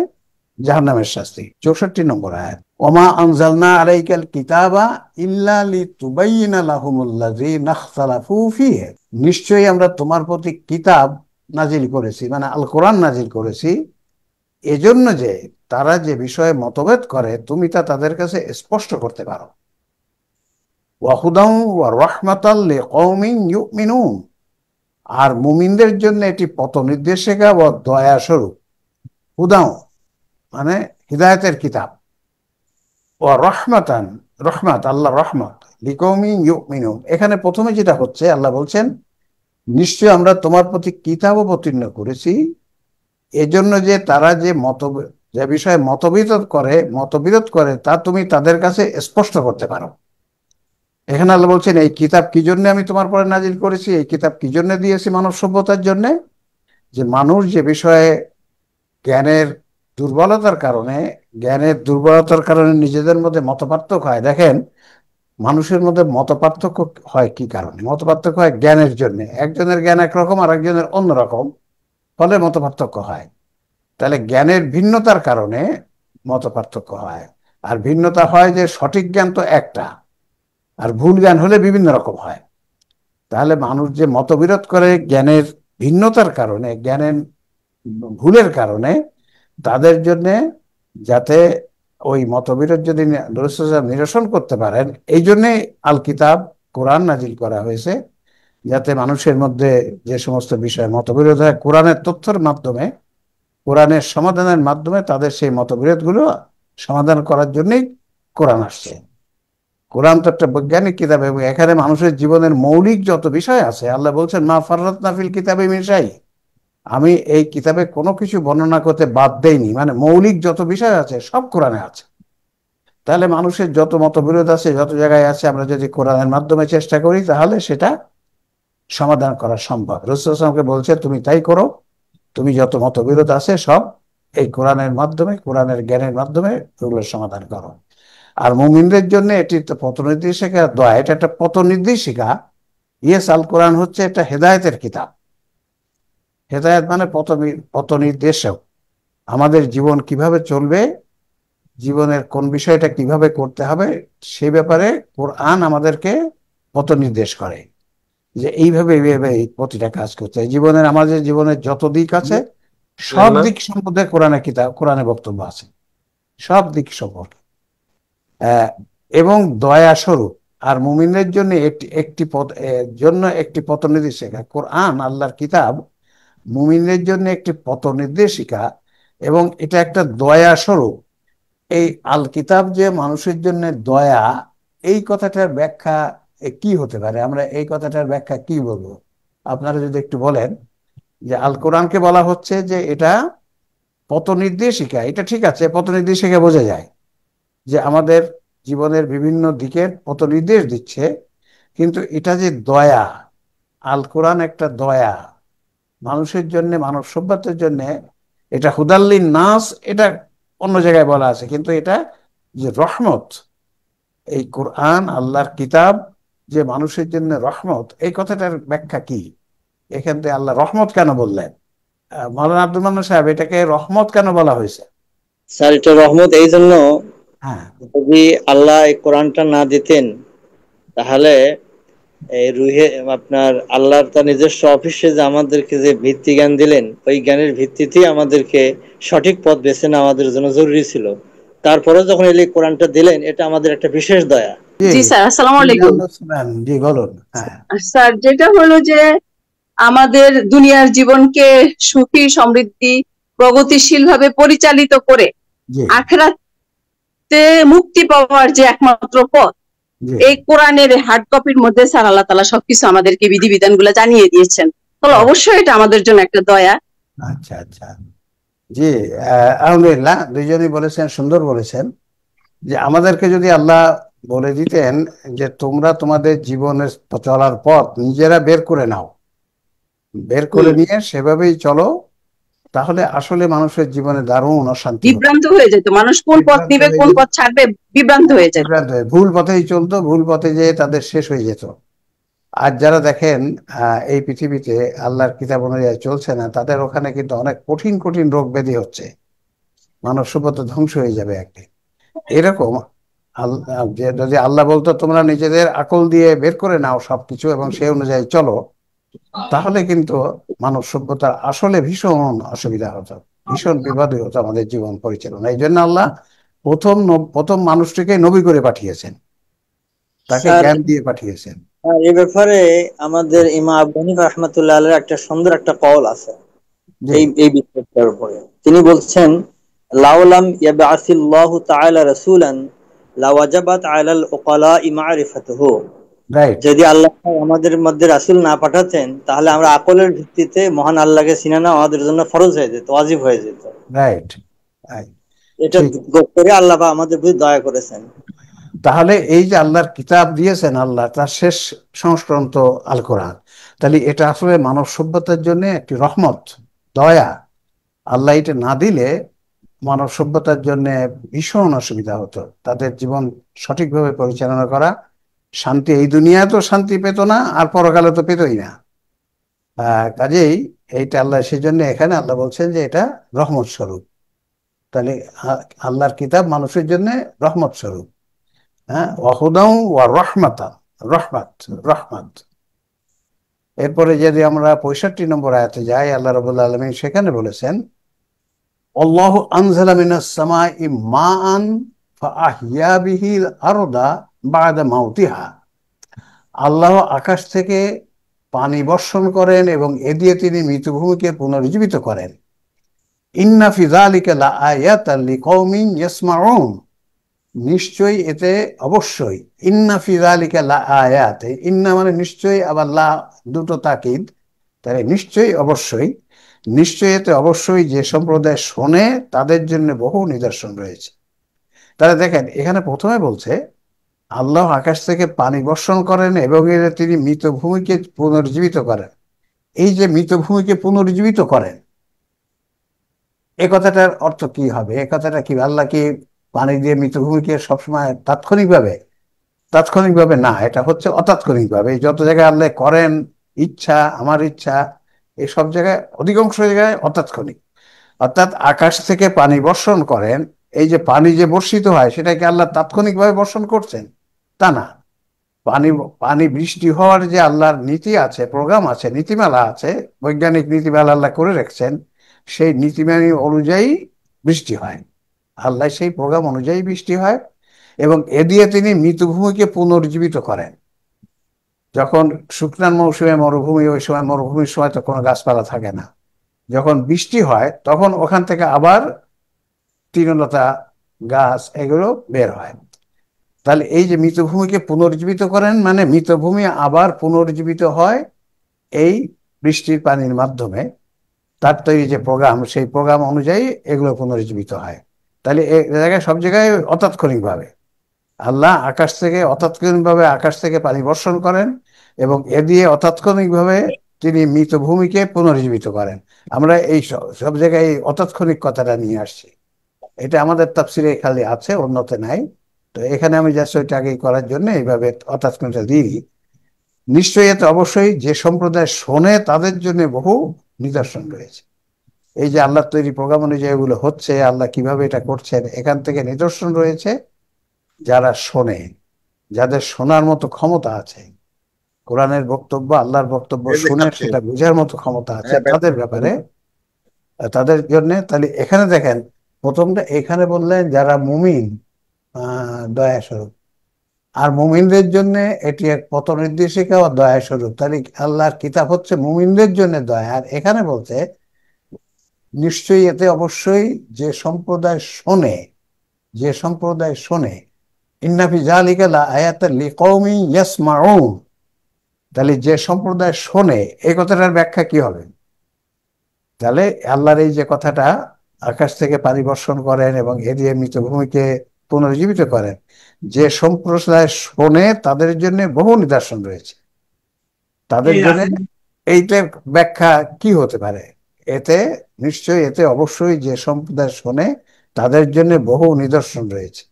জাহান্নামের শাস্তি। 64 নম্বর আয়াত, ওমা আনজালনা আলাইকাল কিতাবা ইল্লা লিতুবাইয়িনা লাহুমুল্লাযীনা ইখতালাফু ফীহি, নিশ্চয়ই আমরা তোমার প্রতি কিতাব নাজিল করেছি, মানে আল কোরআন নাজিল করেছি, এজন্য যে তারা যে বিষয়ে মতভেদ করে তুমি তা তাদের কাছে স্পষ্ট করতে পারো। ওয়া হুদাও ওয়া রাহমাতাল লিকওমিন ইউমিনুন, আর মুমিনদের জন্য এটি পথ নির্দেশিকা ও দয়া স্বরূপ। হুদাও মানে হিদায়াতের কিতাব, ও রহমাতান, রহমাত আল্লাহ রহমত, লিকওমিন ইউমিনুন, এখানে প্রথমে যেটা হচ্ছে আল্লাহ বলছেন নিশ্চয় আমরা তোমার প্রতি কিতাব অবতীর্ণ করেছি, এজন্য যে তারা যে বিষয়ে মতবিরোধ করে তা তুমি তাদের কাছে স্পষ্ট করতে পারো। এখানে আল্লাহ বলছেন এই কিতাব কি জন্য আমি তোমার পরে নাজিল করেছি, এই কিতাব কি জন্য দিয়েছি মানব সভ্যতার জন্য, যে মানুষ যে বিষয়ে জ্ঞানের দুর্বলতার কারণে নিজেদের মধ্যে মতপার্থক্য হয়। দেখেন, মানুষের মধ্যে মতপার্থক্য হয় কি কারণে? মতপার্থক্য হয় জ্ঞানের জন্য। একজনের জ্ঞান একরকম আর একজনের অন্যরকম, ফলে মতপার্থক্য হয়। তাহলে জ্ঞানের ভিন্নতার কারণে মতপার্থক্য হয়। আর ভিন্নতা হয় যে সঠিক জ্ঞান তো একটা, আর ভুল জ্ঞান হলে বিভিন্ন রকম হয়। তাহলে মানুষ যে মতবিরোধ করে জ্ঞানের ভিন্নতার কারণে, জ্ঞানের ভুলের কারণে, তাদের জন্য যাতে ওই মতবিরোধ যদি নিরসন করতে পারেন, এই জন্যে আল কিতাব কোরআন নাজিল করা হয়েছে, যাতে মানুষের মধ্যে যে সমস্ত বিষয়ে মতবিরোধ হয়, কোরআনের তথ্যের মাধ্যমে, কোরআনের সমাধানের মাধ্যমে তাদের সেই মতবিরোধগুলো সমাধান করার জন্যই কোরআন আসছে। কোরআন তো একটা বৈজ্ঞানিক কিতাব, এবং এখানে মানুষের জীবনের মৌলিক যত বিষয় আছে, আল্লাহ বলছেন মা ফাররাতনা ফিল কিতাবে মিন শাই, আমি এই কিতাবে কোনো কিছু বর্ণনা করতে বাদ দেইনি, মানে মৌলিক যত বিষয় আছে সব কোরআনে আছে। তাহলে মানুষের যত মতবিরোধ আছে, যত জায়গায় আছে, আমরা যদি কোরআনের মাধ্যমে চেষ্টা করি তাহলে সেটা সমাধান করা সম্ভব। রাসূলুল্লাহ সাল্লাল্লাহু আলাইহি ওয়াসাল্লাম বলছে তুমি তাই করো, তুমি যত মতবিরোধ আছে সব এই কোরআনের মাধ্যমে, কোরআনের জ্ঞানের মাধ্যমে ওগুলোর সমাধান করো। আর মুমিনদের জন্য এটি তো পথ নির্দেশিকা, দোয়া, এটা একটা পথ নির্দেশিকা। ইয়েস, আল কোরআন হচ্ছে একটা হেদায়েতের কিতাব। হেদায়েত মানে পথ নির্দেশক। আমাদের জীবন কিভাবে চলবে, জীবনের কোন বিষয়টা কিভাবে করতে হবে, সে ব্যাপারে কোরআন আমাদেরকে পথ নির্দেশ করে, যে এইভাবে এই প্রতিটা কাজ করতে হয়। আমাদের জীবনের যত দিক আছে সব দিক সম্বন্ধে কোরআনে বক্তব্য আছে, সব দিক সম্পর্কে। আহ, এবং দয়া স্বরূপ। আর মুমিনের জন্য একটি একটি জন্য একটি পথ নির্দেশিকা। কোরআন আল্লাহর কিতাব মুমিনের জন্য একটি পথ নির্দেশিকা এবং এটা একটা দয়া স্বরূপ। এই আল কিতাব যে মানুষের জন্য দয়া, এই কথাটার ব্যাখ্যা কি হতে পারে? আমরা এই কথাটার ব্যাখ্যা কি বলবো? আপনারা যদি একটু বলেন যে আল কোরআনকে বলা হচ্ছে যে এটা পথ নির্দেশিকা, এটা ঠিক আছে, পথ নির্দেশিকা বোঝা যায় যে আমাদের জীবনের বিভিন্ন দিকের পথ নির্দেশ দিচ্ছে, কিন্তু এটা যে দয়া, আল কোরআন একটা দয়া মানুষের জন্য, মানব সভ্যতার জন্য, এটা হুদাল্লিন নাস, এটা অন্য জায়গায় বলা আছে, কিন্তু এটা যে রহমত, এই কোরআন আল্লাহর কিতাব যে মানুষের জন্য রহমত, এই কথাটার ব্যাখ্যা কি? এখান থেকে আল্লাহ রহমত কেন বললেন? মাওলানা আব্দুল মান্নান সাহেব, এটাকে রহমত কেন বলা হয়েছে? স্যার, এটা রহমত এই জন্য, হ্যাঁ, যদি আল্লাহ এই কোরআনটা না দিতেন তাহলে এই রুহে আপনার আল্লাহর তার নিজস্ব অফিসে যে আমাদেরকে যে ভিত্তি জ্ঞান দিলেন, ওই জ্ঞানের ভিত্তিতেই আমাদেরকে সঠিক পথ বেছে নেওয়া আমাদের জন্য জরুরি ছিল। তারপরে যখন এই কোরআনটা দিলেন, এটা আমাদের একটা বিশেষ দয়া। জি, জি স্যার, আসসালামু কি আলাইকুম। জানতে, জি বলুন। হ্যাঁ, স্যার, যেটা হলো যে আমাদের দুনিয়ার জীবনকে সুখী, সমৃদ্ধি, প্রগতিশীল ভাবে পরিচালিত করে জি, আখিরাতে মুক্তি পাওয়ার যে একমাত্র পথ, জি, এই কোরআনের হার্ড কপির মধ্যে স্যার আল্লাহ তাআলা সবকিছু আমাদেরকে বিধিবিধান গুলো জানিয়ে দিয়েছেন। তাহলে হ্যাঁ। অবশ্যই এটা আমাদের জন্য একটা দয়া। আচ্ছা, আচ্ছা। জি, আলহামদুলিল্লাহ, দুইজনই বলেছেন, সুন্দর বলেছেন যে আমাদেরকে যদি আল্লাহ বলে দিতেন যে তোমরা তোমাদের জীবনের চলার পথ নিজেরা বের করে নাও, বের করে হুম, নিয়ে সেভাবেই চলো, তাহলে আসলে মানুষের জীবনে দারুণ অশান্তি হতো। বিভ্রান্ত হয়ে যেত মানুষ, কোন পথ বিভ্রান্ত নিবে হয়ে কোন যেত, পথ ছাড়বে, বিভ্রান্ত হয়ে যেত। বিভ্রান্ত হয়ে ভুল পথেই চলতো, ভুল পথে যেয়ে তাদের শেষ হয়ে যেত। আর যারা দেখেন এই পৃথিবীতে আল্লাহর কিতাব অনুযায়ী চলছে না, তাদের ওখানে কিন্তু অনেক কঠিন কঠিন রোগ ব্যাধি হচ্ছে, মানব সভ্যতা ধ্বংস হয়ে যাবে একদিন। এরকম যে যদি আল্লাহ বলতো তোমরা নিজেদের আকল দিয়ে বের করে নাও সবকিছু এবং সেই অনুযায়ী চলো, তাহলে কিন্তু মানব সভ্যতার আসলে ভীষণ অসুবিধা হতো, ভীষণ বিপদই হতো আমাদের জীবন পরিচালনা। এই জন্য আল্লাহ প্রথম মানুষটিকে নবী করে পাঠিয়েছেন, তাকে স্যার, জ্ঞান দিয়ে পাঠিয়েছেন। এ ব্যাপারে আমাদের ইমাম আবু হানিফা রাহমাতুল্লাহ আলাইহির একটা সুন্দর একটা কওল আছে জি, এই বিষয়টার উপরে। তিনি বলছেন, লাউলাম ইয়াবআসিল্লাহু তাআলা রাসূলান লাওয়াজাবাত আলাল উকালা'i মা'রিফাতুহু। রাইট, যদি আল্লাহ আমাদের মধ্যে রাসূল না পাঠাতেন, তাহলে আমরা আকলের ভিত্তিতে মহান আল্লাহকে চিনা নেওয়া আমাদের জন্য ফরজ হয়ে যেত, ওয়াজিব হয়ে যেত। রাইট, এটা ঠিক। করে আল্লাহ পাক আমাদের প্রতি দয়া করেছেন। তাহলে এই যে আল্লাহর কিতাব দিয়েছেন আল্লাহ, তার শেষ সংস্করণ তো আল কোরআন, তাহলে এটা আসলে মানব সভ্যতার জন্য একটি রহমত, দয়া। আল্লাহ এটা না দিলে মানব সভ্যতার জন্য ভীষণ অসুবিধা হতো, তাদের জীবন সঠিকভাবে পরিচালনা করা, শান্তি, এই দুনিয়ায় তো শান্তি পেত না, আর পরকালে তো পেতই না। কাজেই এইটা আল্লাহ, সেই জন্য এখানে আল্লাহ বলছেন যে এটা রহমত স্বরূপ। তাহলে আল্লাহর কিতাব মানুষের জন্য রহমত স্বরূপ। হ্যাঁ, ওয়াহুদাও ওয়া রহমাতা, রহমত, রহমত। এরপরে যদি আমরা 65 নম্বর আয়াতে যাই, আল্লাহ রাব্বুল আলামিন সেখানে বলেছেন, আল্লাহু আনজালা মিনাস সামাই মাআন ফাআহইয়া বিহিল আরদা বা'দা মাউতিহা। আল্লাহ আকাশ থেকে পানি বর্ষণ করেন এবং এ দিয়ে তিনি মৃতভূমিকে পুনরুজ্জীবিত করেন। ইন্না ফি যালিকা লাআয়াতান লিকাওমিন ইয়াসমাউন। নিশ্চয়ই এতে, অবশ্যই, ইন্না ফি যালিকা লাআয়াত, ইন্না মানে নিশ্চয়ই, আবার লা দুটো তাকিদ, তাই নিশ্চয়ই, অবশ্যই, নিশ্চয়ই এতে অবশ্যই যে সম্প্রদায় শোনে তাদের জন্য বহু নিদর্শন রয়েছে। তারা দেখেন, এখানে প্রথমে বলছে আল্লাহ আকাশ থেকে পানি বর্ষণ করেন এবং এর তিনি মৃত ভূমিকে পুনর্জীবিত করেন। এই যে মৃত ভূমিকে পুনর্জীবিত করেন, এ কথাটার অর্থ কি হবে? এ কথাটা কি, আল্লাহ কি পানি দিয়ে মৃত ভূমিকে সবসময় তাৎক্ষণিকভাবে? তাৎক্ষণিকভাবে না, এটা হচ্ছে অতাৎক্ষণিকভাবে। যত জায়গায় আল্লাহ করেন, ইচ্ছা, আমার ইচ্ছা, এই সব জায়গায়, অধিকাংশ জায়গায় অতাৎক্ষণিক। অর্থাৎ আকাশ থেকে পানি বর্ষণ করেন, এই যে পানি যে বর্ষিত হয় সেটাকে আল্লাহ তাৎক্ষণিকভাবে বর্ষণ করছেন তা না। পানি পানি বৃষ্টি হওয়ার যে আল্লাহর নীতি আছে, প্রোগ্রাম আছে, নীতিমালা আছে, বৈজ্ঞানিক নীতিমালা আল্লাহ করে রেখেছেন, সেই নীতিমালা অনুযায়ী বৃষ্টি হয়। আল্লাহ সেই প্রোগ্রাম অনুযায়ী বৃষ্টি হয় এবং এ দিয়ে তিনি মৃতভূমিকে পুনর্জীবিত করেন। যখন শুকনার মৌসুমে মরুভূমি, ওই সময় মরুভূমির সময় তো কোনো গাছপালা থাকে না, যখন বৃষ্টি হয় তখন ওখান থেকে আবার তৃণলতা, গাছ এগুলো বের হয়। তাহলে এই যে মৃতভূমিকে পুনর্জীবিত করেন, মানে মৃতভূমি আবার পুনর্জীবিত হয় এই বৃষ্টির পানির মাধ্যমে। তার তৈরি যে প্রোগ্রাম, সেই প্রোগ্রাম অনুযায়ী এগুলো পুনর্জীবিত হয়। তাহলে এই জায়গায় সব জায়গায় অতাৎক্ষণিকভাবে আল্লাহ আকাশ থেকে পানি বর্ষণ করেন এবং এ দিয়ে অতাৎক্ষণিকভাবে তিনি মৃতভূমিকে পুনর্জীবিত করেন। আমরা এই সব জায়গায় এই অতাৎক্ষণিক কথাটা নিয়ে আসছি। এটা আমাদের তাফসিরে খালি আছে, অন্যতে নাই। তো এখানে আমি জাস্ট ওইটা আগে করার জন্য এইভাবে অতাৎক্ষণিকটা দিই। নিশ্চয়ই এতে অবশ্যই যে সম্প্রদায় শোনে তাদের জন্য বহু নিদর্শন রয়েছে। এই যে আল্লাহর তৈরি প্রোগ্রাম অনুযায়ী এগুলো হচ্ছে, আল্লাহ কিভাবে এটা করছেন, এখান থেকে নিদর্শন রয়েছে যারা শোনে, যাদের শোনার মতো ক্ষমতা আছে, কোরআনের বক্তব্য, আল্লাহর বক্তব্য শুনে সেটা বোঝার মতো ক্ষমতা আছে তাদের ব্যাপারে, তাদের জন্য। তাহলে এখানে দেখেন, প্রথমটা এখানে বললেন যারা মুমিন, দয়া স্বরূপ, আর মুমিনদের জন্য এটি এক পথ নির্দেশিকা ও দয়া স্বরূপ। তাহলে আল্লাহর কিতাব হচ্ছে মুমিনদের জন্য দয়া। আর এখানে বলছে নিশ্চয়ই এতে অবশ্যই যে সম্প্রদায় শোনে, যে সম্প্রদায় শোনে, ইন্না ফি যালিকা লাআয়াতান লিকওমি ইয়াসমাউন। তাহলে যে সম্প্রদায় শোনে, এই কথাটার ব্যাখ্যা কি হবে? তাহলে আল্লাহর এই যে কথাটা, আকাশ থেকে পানি বর্ষণ করেন এবং এ দিয়ে মৃতভূমিকে পুনর্জীবিত করেন, যে সম্প্রদায় শোনে তাদের জন্য বহু নিদর্শন রয়েছে। তাদের জন্য এইটার ব্যাখ্যা কি হতে পারে? এতে অবশ্যই যে সম্প্রদায় শোনে তাদের জন্য বহু নিদর্শন রয়েছে।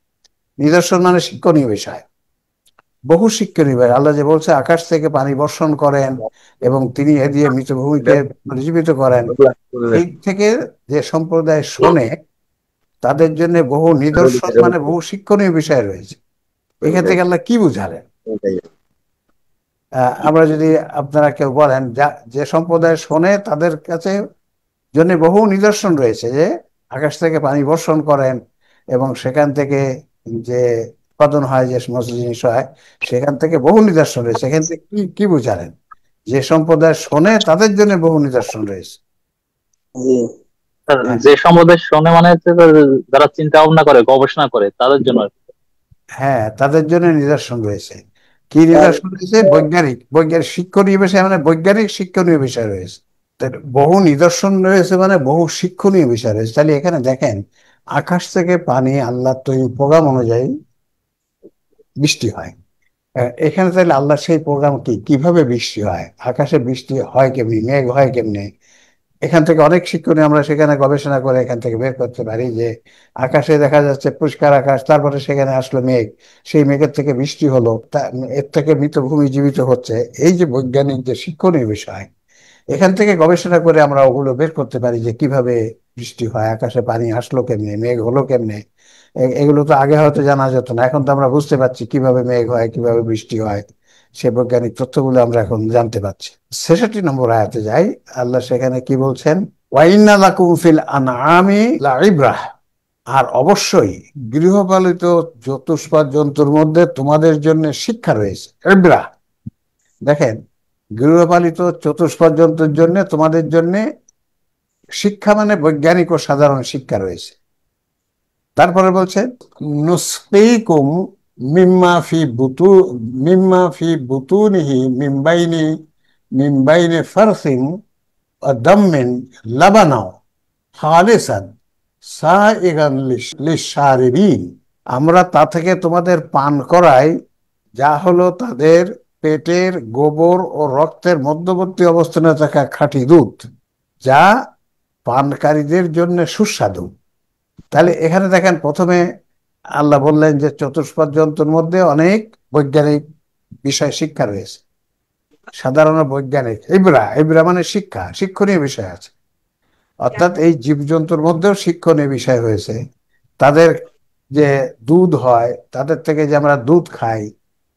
নিদর্শন মানে শিক্ষণীয় বিষয়, বহু শিক্ষণীয় বিষয়। আল্লাহ যে বলছে আকাশ থেকে পানি বর্ষণ করেন এবং তিনি এ দিয়ে মৃতভূমিকে পুনর্জীবিত করেন, এই থেকে যে সম্প্রদায় শোনে তাদের জন্য বহু নিদর্শন মানে বহু শিক্ষণীয় বিষয় রয়েছে। এখান থেকে আল্লাহ কি বুঝালেন? আমরা যদি আপনারা কেউ বলেন যে সম্প্রদায় শোনে তাদের কাছে জন্য বহু নিদর্শন রয়েছে, যে আকাশ থেকে পানি বর্ষণ করেন এবং সেখান থেকে যে উৎপাদন হয়, যে সমস্ত জিনিস হয়, সেখান থেকে বহু নিদর্শন রয়েছে। এখান থেকে কি বুঝালেন? যে সম্প্রদায় শোনে তাদের জন্য বহু নিদর্শন রয়েছে। যে সম্প্রদায় শোনে মানে হচ্ছে যারা চিন্তা ভাবনা করে, গবেষণা করে, তাদের জন্য। হ্যাঁ, তাদের জন্য নিদর্শন রয়েছে। কি নিদর্শন রয়েছে? বৈজ্ঞানিক শিক্ষণীয় বিষয়, মানে বৈজ্ঞানিক শিক্ষণীয় বিষয় রয়েছে। বহু নিদর্শন রয়েছে মানে বহু শিক্ষণীয় বিষয় রয়েছে। তাহলে এখানে দেখেন, আকাশ থেকে পানি আল্লাহ তৈরি প্রোগ্রাম অনুযায়ী বৃষ্টি হয়। এখানে তাহলে আল্লাহ সেই প্রোগ্রাম কিভাবে বৃষ্টি হয়, আকাশে বৃষ্টি হয় কেমনি, মেঘ হয় কেমনে, এখান থেকে অনেক শিক্ষণীয় আমরা সেখানে গবেষণা করে এখান থেকে বের করতে পারি যে আকাশে দেখা যাচ্ছে পরিষ্কার আকাশ, তারপরে সেখানে আসলো মেঘ, সেই মেঘের থেকে বৃষ্টি হলো, এর থেকে মৃতভূমি জীবিত হচ্ছে। এই যে বৈজ্ঞানিক যে শিক্ষণীয় বিষয়, এখান থেকে গবেষণা করে আমরা ওগুলো বের করতে পারি যে কিভাবে বৃষ্টি হয়, আকাশে পানি আসলো কেমনে, মেঘ হলো কেমনে। এগুলো তো আগে হয়তো জানা যেত না, এখন তো আমরা বুঝতে পারছি কিভাবে মেঘ হয়, কিভাবে বৃষ্টি হয়। সে বৈজ্ঞানিক তথ্যগুলো আমরা এখন জানতে পারছি। 66 নম্বর আয়াতে যাই, আল্লাহ সেখানে কি বলছেন? ওয়াইন্না লাকুম ফিল আনআমি লাইব্রাহ। আর অবশ্যই গৃহপালিত চতুষ্পাদ জন্তুর মধ্যে তোমাদের জন্য শিক্ষা রয়েছে, ইব্রাহ। দেখেন, গৃহপালিত চতুষ্পাদ জন্তুর জন্য তোমাদের জন্য শিক্ষা মানে বৈজ্ঞানিক ও সাধারণ শিক্ষা রয়েছে। তারপরে বলছে নুসকিকুম মিম্মা ফি বুতুনিহি মিন বাইনি ফারসিন ওয়া দাম্মিন লাবানাও খালিসান সাইগান লিশারিবিন। আমরা তা থেকে তোমাদের পান করাই যা হলো তাদের পেটের গোবর ও রক্তের মধ্যবর্তী অবস্থানে থাকা খাঁটি দুধ, যা পানকারীদের জন্য সুস্বাদু। তাহলে এখানে দেখেন, প্রথমে আল্লাহ বললেন যে চতুষ্পাদ জন্তুর মধ্যে অনেক বৈজ্ঞানিক বিষয় শিক্ষা রয়েছে, সাধারণ বৈজ্ঞানিক। ইবরা মানে শিক্ষা, শিক্ষণীয় বিষয় আছে। অর্থাৎ এই জীবজন্তুর মধ্যেও শিক্ষণীয় বিষয় হয়েছে। তাদের যে দুধ হয়, তাদের থেকে যে আমরা দুধ খাই,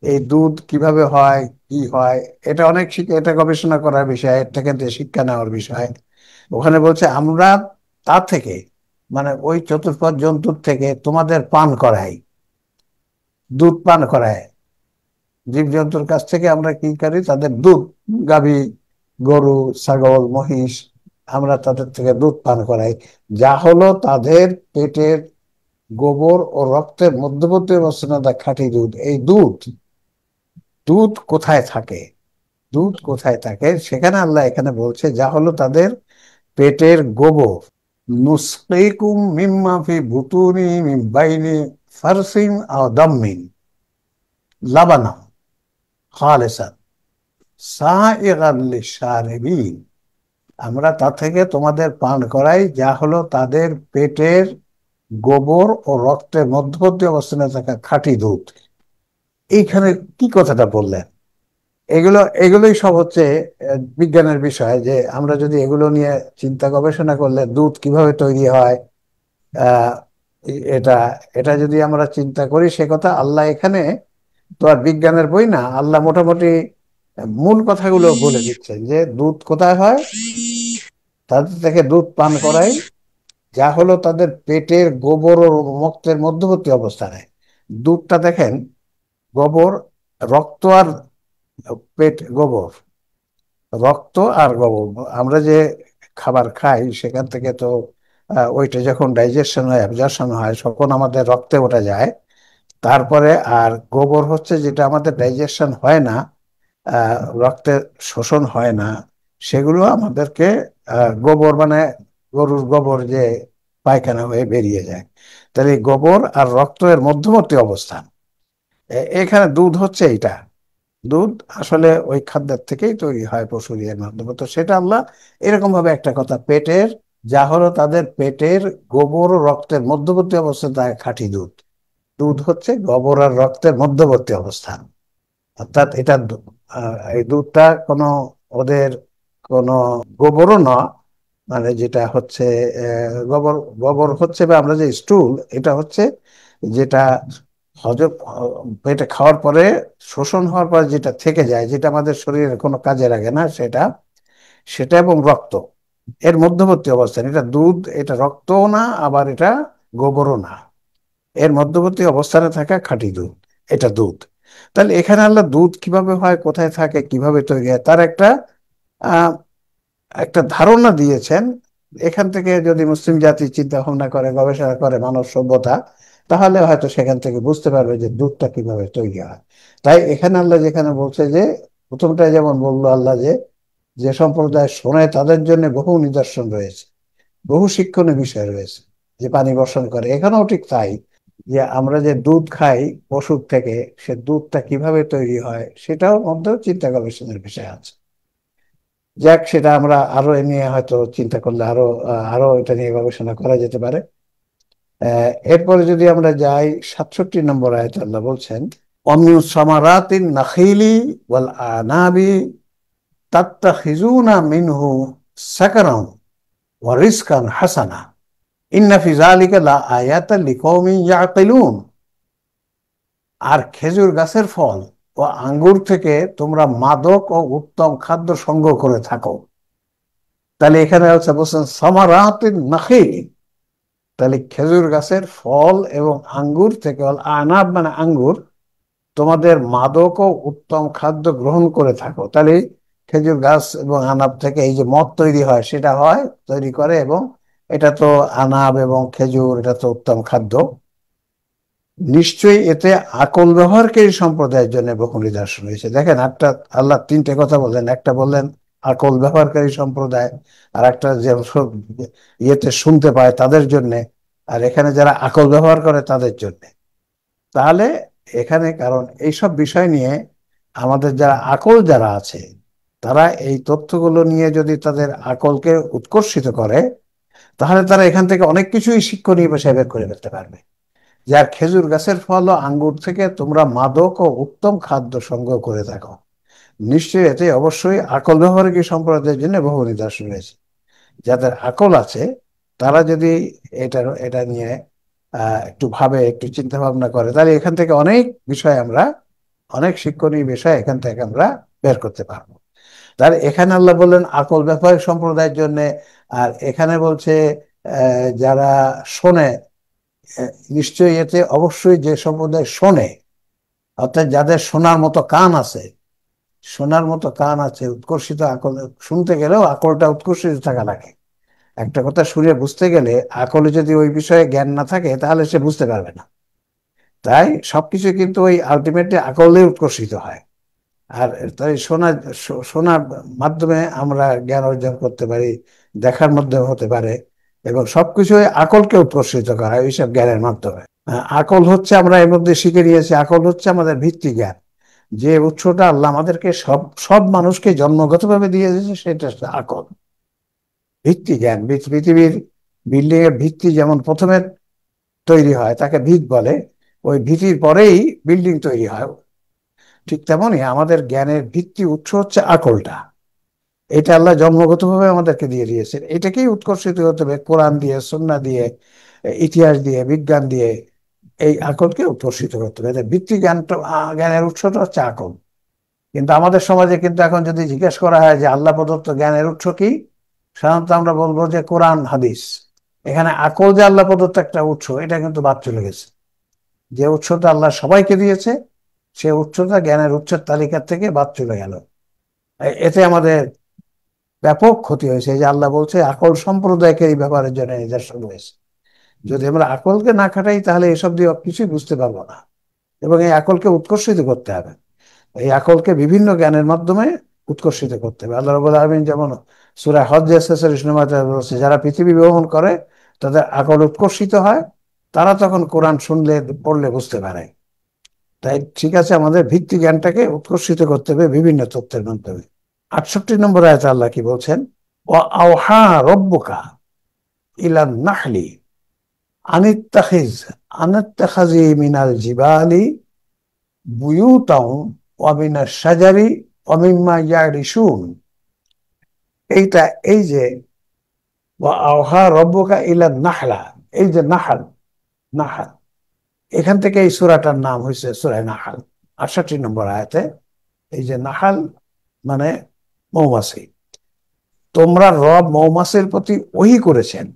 এই দুধ কিভাবে হয়, কি হয়, এটা অনেক এটা গবেষণা করার বিষয়, এর থেকে শিক্ষা নেওয়ার বিষয়। ওখানে বলছে আমরা তা থেকে, মানে ওই চতুষ্পদ জন্তুর থেকে তোমাদের পান করাই। দুধ পান করায়। জীবজন্তুর কাছ থেকে আমরা কি করি, তাদের দুধ, গাভী, গরু, ছাগল, মহিষ, আমরা তাদের থেকে দুধ পান করাই, যা হলো তাদের পেটের গোবর ও রক্তের মধ্যবর্তী অবস্থানে খাঁটি দুধ। এই দুধ, দুধ কোথায় থাকে, দুধ কোথায় থাকে, সেখানে আল্লাহ এখানে বলছে যা হলো তাদের পেটের গোবর। নুসকিকুম মিম্মা ফি বুতুনি মিন বাইনি ফারসিন আও দাম্মিন লাবানাম খালিসান সাইগান লিশারিবিন। আমরা তা থেকে তোমাদের পান করাই যা হলো তাদের পেটের গোবর ও রক্তের মধ্যবর্তী অবস্থানে থাকা খাঁটি দুধ। এইখানে কি কথাটা বললেন? এগুলোই সব হচ্ছে বিজ্ঞানের বিষয়, যে আমরা যদি এগুলো নিয়ে চিন্তা গবেষণা করলে দুধ কিভাবে তৈরি হয়, আহ এটা এটা যদি আমরা চিন্তা করি, সে কথা আল্লাহ এখানে তো আর বিজ্ঞানের বই না, আল্লাহ মোটামুটি মূল কথাগুলো বলে দিচ্ছেন যে দুধ কোথায় হয়, তাদের থেকে দুধ পান করাই যা হলো তাদের পেটের গোবর ও রক্তের মধ্যবর্তী অবস্থানে। দুধটা দেখেন, গোবর, রক্ত আর পেট, গোবর, রক্ত আর গোবর, আমরা যে খাবার খাই সেখান থেকে তো ওইটা যখন ডাইজেশন হয়, অ্যাবজর্পশন হয়, তখন আমাদের রক্তে ওটা যায়। তারপরে আর গোবর হচ্ছে যেটা আমাদের ডাইজেশন হয় না, রক্তে শোষণ হয় না, সেগুলো আমাদেরকে গোবর মানে গরুর গোবর যে পায়খানা হয়ে বেরিয়ে যায়। তাহলে এই গোবর আর রক্ত এর মধ্যবর্তী অবস্থান, এখানে দুধ হচ্ছে এইটা। দুধ আসলে ওই খাদ্যের থেকেই তৈরি হয় পশুর ইয়ের মাধ্যমে। তো সেটা আল্লাহ এরকম ভাবে একটা কথা, পেটের, যা হলো তাদের পেটের গোবর ও রক্তের মধ্যবর্তী অবস্থান তার খাঁটি দুধ। দুধ হচ্ছে গোবর আর রক্তের মধ্যবর্তী অবস্থান, অর্থাৎ এটা এই দুধটা কোনো ওদের কোনো গোবরও না, মানে যেটা হচ্ছে গোবর, গোবর হচ্ছে বা আমরা যে স্টুল, এটা হচ্ছে যেটা হজম, পেটে খাওয়ার পরে শোষণ হওয়ার পরে যেটা থেকে যায়, যেটা আমাদের শরীরের কোনো কাজে লাগে না, সেটা সেটা এবং রক্ত এর মধ্যবর্তী অবস্থান। এটা দুধ, এটা রক্তও না, আবার এটা গোবরও না, এর মধ্যবর্তী অবস্থানে থাকা খাঁটি দুধ, এটা দুধ। তাহলে এখানে আল্লাহ দুধ কিভাবে হয়, কোথায় থাকে, কিভাবে তৈরি হয়, তার আহ একটা ধারণা দিয়েছেন। এখান থেকে যদি মুসলিম জাতি চিন্তা ভাবনা করে, গবেষণা করে, মানব সভ্যতা, তাহলে হয়তো সেখান থেকে বুঝতে পারবে যে দুধটা কিভাবে তৈরি হয়। তাই এখানে আল্লাহ যেখানে বলছে যে, প্রথমটায় যেমন বললো আল্লাহ যে যে সম্প্রদায় শোনে তাদের জন্য বহু নিদর্শন রয়েছে, বহু শিক্ষণীয় বিষয় রয়েছে, যে পানি বর্ষণ করে, এখানেও ঠিক তাই, যে আমরা যে দুধ খাই পশুর থেকে, সে দুধটা কিভাবে তৈরি হয় সেটাও মধ্যেও চিন্তা গবেষণার বিষয় আছে। যাক, সেটা আমরা আরো এ নিয়ে হয়তো চিন্তা করলে আরো আরো এটা নিয়ে গবেষণা করা যেতে পারে। এরপরে যদি আমরা যাই 67 নম্বর আয়াতে, আল্লাহ বলছেন অমিন সামারাতিন নাখিলি ওয়াল আনাবি তাত্তাখিজুনা মিনহু সাকারান ওয়া রিজকান হাসানা ইন্না ফি যালিকা লা আয়াতান লিকাওমিন ইয়াকিলুন। আর খেজুর গাছের ফল ও আঙ্গুর থেকে তোমরা মাদক ও উত্তম খাদ্য সংগ্রহ করে থাকো। তাহলে এখানে হচ্ছে বলছেন সামারাতিন নাখিল, তাহলে খেজুর গাছের ফল এবং আঙ্গুর থেকে, আনাব মানে আঙ্গুর, তোমাদের মাদক ও উত্তম খাদ্য গ্রহণ করে থাকো। তাহলে খেজুর গাছ এবং আনাব থেকে এই যে মদ তৈরি হয়, সেটা হয়, তৈরি করে, এবং এটা তো আনাব এবং খেজুর, এটা তো উত্তম খাদ্য। নিশ্চয়ই এতে আকল ব্যবহারকারী সম্প্রদায়ের জন্য বহু নিদর্শন রয়েছে। দেখেন, একটা আল্লাহ তিনটে কথা বললেন, একটা বললেন আকল ব্যবহারকারী সম্প্রদায়, আর একটা যে ইয়েতে শুনতে পায় তাদের জন্য, আর এখানে যারা আকল ব্যবহার করে তাদের জন্য। তাহলে এখানে, কারণ এইসব বিষয় নিয়ে আমাদের যারা আকল যারা আছে, তারা এই তথ্যগুলো নিয়ে যদি তাদের আকলকে উৎকর্ষিত করে, তাহলে তারা এখান থেকে অনেক কিছুই শিক্ষণীয় বিষয় বের করে ফেলতে পারবে। যার খেজুর গাছের ফল ও আঙ্গুর থেকে তোমরা মাদক ও উত্তম খাদ্য সংগ্রহ করে থাকো, নিশ্চয়ই এতে অবশ্যই আকল ব্যবহারকারী সম্প্রদায়ের জন্য বহু নিদর্শন রয়েছে। যাদের আকল আছে তারা যদি এটা এটা নিয়ে একটু ভাবে, একটু চিন্তা ভাবনা করে, তাহলে এখান থেকে অনেক বিষয় আমরা, অনেক শিক্ষণীয় বিষয় এখান থেকে আমরা বের করতে পারবো। তাহলে এখানে আল্লাহ বললেন আকল ব্যবহারিক সম্প্রদায়ের জন্য, আর এখানে বলছে যারা শোনে, নিশ্চয়ই এতে অবশ্যই যে সম্প্রদায় শোনে, অর্থাৎ যাদের শোনার মতো কান আছে, শোনার মতো কান আছে, উৎকর্ষিত আকল, শুনতে গেলেও আকলটা উৎকর্ষিত থাকা লাগে। একটা কথা শুনে বুঝতে গেলে আকলে যদি ওই বিষয়ে জ্ঞান না থাকে তাহলে সে বুঝতে পারবে না। তাই সবকিছু কিন্তু ওই আলটিমেটলি আকলে উৎকর্ষিত হয়। আর তাই শোনার মাধ্যমে আমরা জ্ঞান অর্জন করতে পারি, দেখার মাধ্যমে হতে পারে, এবং সবকিছু আকলকে উৎকর্ষিত করা হয় এইসব জ্ঞানের মাধ্যমে। আকল হচ্ছে, আমরা এর মধ্যে শিখে নিয়েছি, আকল হচ্ছে আমাদের ভিত্তি জ্ঞান। যে উৎসটা আল্লাহ আমাদেরকে সব সব মানুষকে জন্মগতভাবে দিয়ে দিয়েছে, সেটা হচ্ছে আকল, ভিত্তি জ্ঞান। পৃথিবীর বিল্ডিং এর ভিত্তি যেমন প্রথমে তৈরি হয় তাকে ভিত বলে, ওই ভিত্তির পরেই বিল্ডিং তৈরি হয়, ঠিক তেমনই আমাদের জ্ঞানের ভিত্তি উৎস হচ্ছে আকলটা। এটা আল্লাহ জন্মগতভাবে আমাদেরকে দিয়ে দিয়েছেন। এটাকেই উৎকর্ষিত হতে হবে কোরআন দিয়ে, সুন্নাহ দিয়ে, ইতিহাস দিয়ে, বিজ্ঞান দিয়ে। এই আকলকে উৎকর্ষিত করতে হবে। ভিত্তি জ্ঞানটা, জ্ঞানের উৎসটা হচ্ছে আকল। কিন্তু আমাদের সমাজে কিন্তু এখন যদি জিজ্ঞেস করা হয় যে আল্লাহ প্রদত্ত জ্ঞানের উৎস কি, সাধারণত আমরা বলবো যে কোরআন হাদিস। এখানে আকল যে আল্লাহ প্রদত্ত একটা উৎস, এটা কিন্তু বাদ চলে গেছে। যে উৎসটা আল্লাহ সবাইকে দিয়েছে, সে উৎসটা জ্ঞানের উৎসের তালিকা থেকে বাদ চলে গেল। এতে আমাদের ব্যাপক ক্ষতি হয়েছে। এই যে আল্লাহ বলছে আকল সম্প্রদায়কে এই ব্যাপারের জন্য নিদর্শন রয়েছে। যদি আমরা আকলকে না খাটাই তাহলে এসব দিয়ে কিছুই বুঝতে পারবো না, এবং এই আকলকে উৎকর্ষিত করতে হবে। এই আকলকে বিভিন্ন জ্ঞানের মাধ্যমে উৎকর্ষিত করতে হবে। আল্লাহ রাব্বুল আলামিন যেমন সূরা হজ্জের 46 নম্বর আয়াতে বলেছে, যারা পৃথিবী ভ্রমণ করে তাদের আকল উৎকর্ষিত হয়, তারা তখন কোরআন শুনলে পড়লে বুঝতে পারে। তাই ঠিক আছে, আমাদের ভিত্তি জ্ঞানটাকে উৎকর্ষিত করতে হবে বিভিন্ন তথ্যের মাধ্যমে। 68 নম্বর আয়াতে আল্লাহ কি বলছেন? ওয়া আওহা রব্বুকা ইলান নাহলি আনিত্তাখাজি মিনাল জিবালি বুয়ুতাও ওয়া মিনাশ শাজারি ওয়া মিম্মা ইয়ারিশুন। এইটা, এই যে ওয়া আওহা রব্বুকা ইলান নাহলা, এই যে নাহাল, নাহাল, এখান থেকে এই সূরাটার নাম হয়েছে সূরা নাহাল। 68 নম্বর আয়াতে এই যে নাহাল মানে মৌমাছি, তোমরা রব মৌমাছির প্রতি ওহী করেছেন।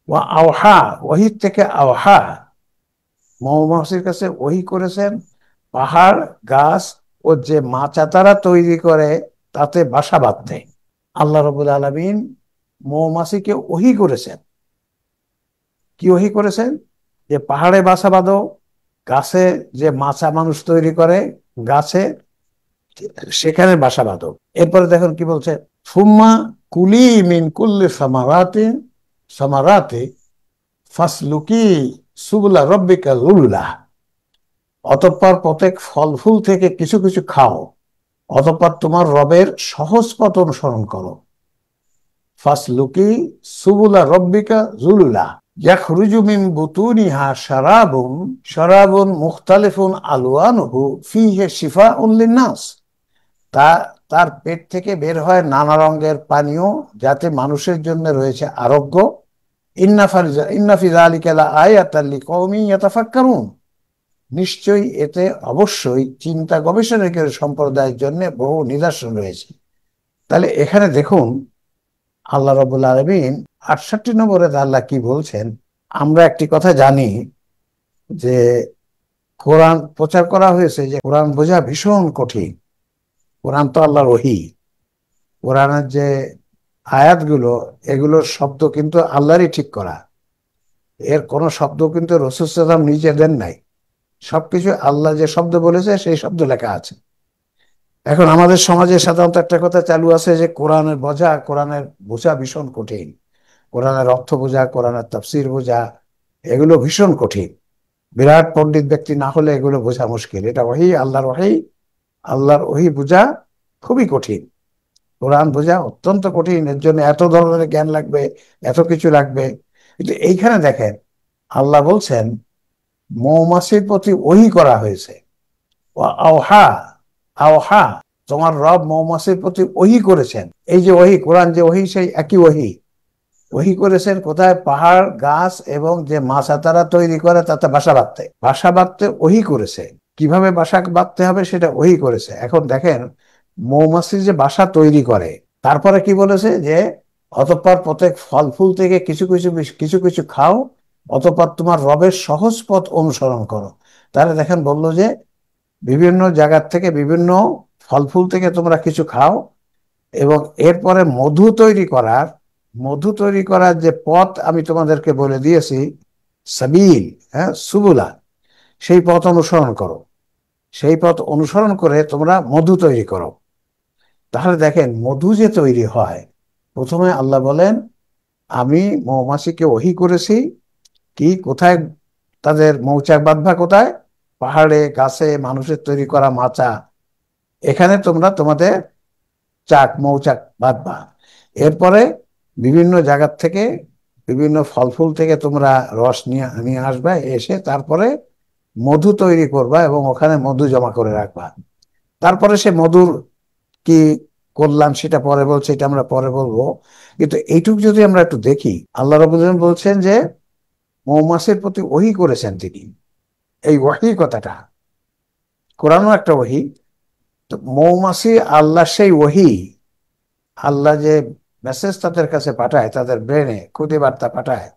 ওয়া আওহা, ওহীর থেকে আওহা, মৌমাছির কাছে ওহী করেছেন পাহাড়, গাছ ও যে মাচা তারা তৈরি করে তাতে বাসা বাঁধতে। আল্লাহ রাব্বুল আলামিন মৌমাছিকে ওহী করেছেন। কি ওহী করেছেন? যে পাহাড়ে বাসা বাঁধো, গাছে যে মাচা মানুষ তৈরি করে গাছে, সেখানে বাসা বাঁধো। এরপরে দেখুন কি বলছে, ফুম্মা কুলি মিন কুল্লি সামারাতে ফাসলুকি সুবুলা রব্বিকা যুলুলা। অতঃপর প্রত্যেক ফল ফুল থেকে কিছু কিছু খাও, অতঃপর তোমার রবের সহজ পথ অনুসরণ করো। ফাসলুকি সুবুলা রব্বিকা যুলুলা ইয়াখরুজু মিন বুতুনিহা শারাবুন মুখতালিফুন আলওয়ানুহু ফীহি শিফাউন লিন-নাস। তার পেট থেকে বের হয় নানা রঙের পানীয়, যাতে মানুষের জন্য রয়েছে আরোগ্য। ইন্না ফি যালিকা লাআয়াতান লিকওমিন ইয়াতাফাক্কারুন। নিশ্চয়ই এতে অবশ্যই চিন্তা গবেষণাকারী সম্প্রদায়ের জন্য বহু নিদর্শন রয়েছে। তাহলে এখানে দেখুন আল্লাহ রাব্বুল আলামিন 68 নম্বরে আল্লাহ কি বলছেন। আমরা একটি কথা জানি যে কোরআন প্রচার করা হয়েছে যে কোরআন বোঝা ভীষণ কঠিন। কোরআন তো আল্লাহর ওহী। কোরআনের যে আয়াতগুলো, এগুলোর শব্দ কিন্তু আল্লাহরই ঠিক করা। এর কোনো শব্দ কিন্তু রাসূল সাল্লাল্লাহু আলাইহি ওয়াসাল্লাম নিজে দেন নাই। সবকিছু আল্লাহ যে শব্দ বলেছে সেই শব্দ লেখা আছে। এখন আমাদের সমাজে সাধারণত একটা কথা চালু আছে যে কোরআনের বোঝা ভীষণ কঠিন, কোরআনের অর্থ বোঝা, কোরআনের তাফসীর বোঝা, এগুলো ভীষণ কঠিন। বিরাট পণ্ডিত ব্যক্তি না হলে এগুলো বোঝা মুশকিল। এটা ওহী, আল্লাহর ওহী বোঝা খুবই কঠিন। কোরআন বোঝা অত্যন্ত কঠিন। এর জন্য এত ধরনের জ্ঞান লাগবে, এত কিছু লাগবে। কিন্তু এইখানে দেখেন আল্লাহ বলছেন মৌমাছির প্রতি ওহী করা হয়েছে। আওহা, আওহা, তোমার রব মৌমাছির প্রতি ওহী করেছেন। এই যে ওহী, কোরআন যে ওহী, সেই একই ওহী করেছেন কোথায়? পাহাড়, গাছ এবং যে মাছা তারা তৈরি করে তাতে বাসা বাঁধতে ওহী করেছে। কিভাবে বাসা বাঁধতে হবে সেটা ওহী করেছে। এখন দেখেন মৌমাছি যে বাসা তৈরি করে, তারপরে কি বলেছে যে অতঃপর প্রত্যেক ফল ফুল থেকে কিছু কিছু খাও, অতঃপর তোমার রবের সহজ পথ অনুসরণ করো। তাহলে দেখেন বললো যে বিভিন্ন জায়গার থেকে বিভিন্ন ফল ফুল থেকে তোমরা কিছু খাও, এবং এরপরে মধু তৈরি করার যে পথ আমি তোমাদেরকে বলে দিয়েছি, সাবিল, হ্যাঁ, সুবুলা, সেই পথ অনুসরণ করো। সেই পথ অনুসরণ করে তোমরা মধু তৈরি করো। তাহলে দেখেন মধু যে তৈরি হয়, প্রথমে আল্লাহ বলেন আমি মৌমাছিকে ওহী করেছি, কি কোথায় তাদের মৌচাক বাঁধবা, কোথায়? পাহাড়ে, গাছে, মানুষের তৈরি করা মাচা, এখানে তোমরা তোমাদের মৌচাক বাঁধবা। এরপরে বিভিন্ন জায়গার থেকে, বিভিন্ন ফল ফুল থেকে তোমরা রস নিয়ে নিয়ে আসবা, এসে তারপরে মধু তৈরি করবা এবং ওখানে মধু জমা করে রাখবা। তারপরে সে মধুর কি করলাম সেটা পরে বলছে, এটা আমরা পরে বলবো। কিন্তু এইটুকু যদি আমরা একটু দেখি, আল্লাহ রাব্বুল আলামিন বলছেন যে মৌমাছির প্রতি ওহী করেছেন তিনি। এই ওহী কথাটা কোরআনও একটা ওহী। তো মৌমাছি আল্লাহ সেই ওহী, আল্লাহ যে মেসেজ তাদের কাছে পাঠায়, তাদের ব্রেনে খুদে বার্তা পাঠায়,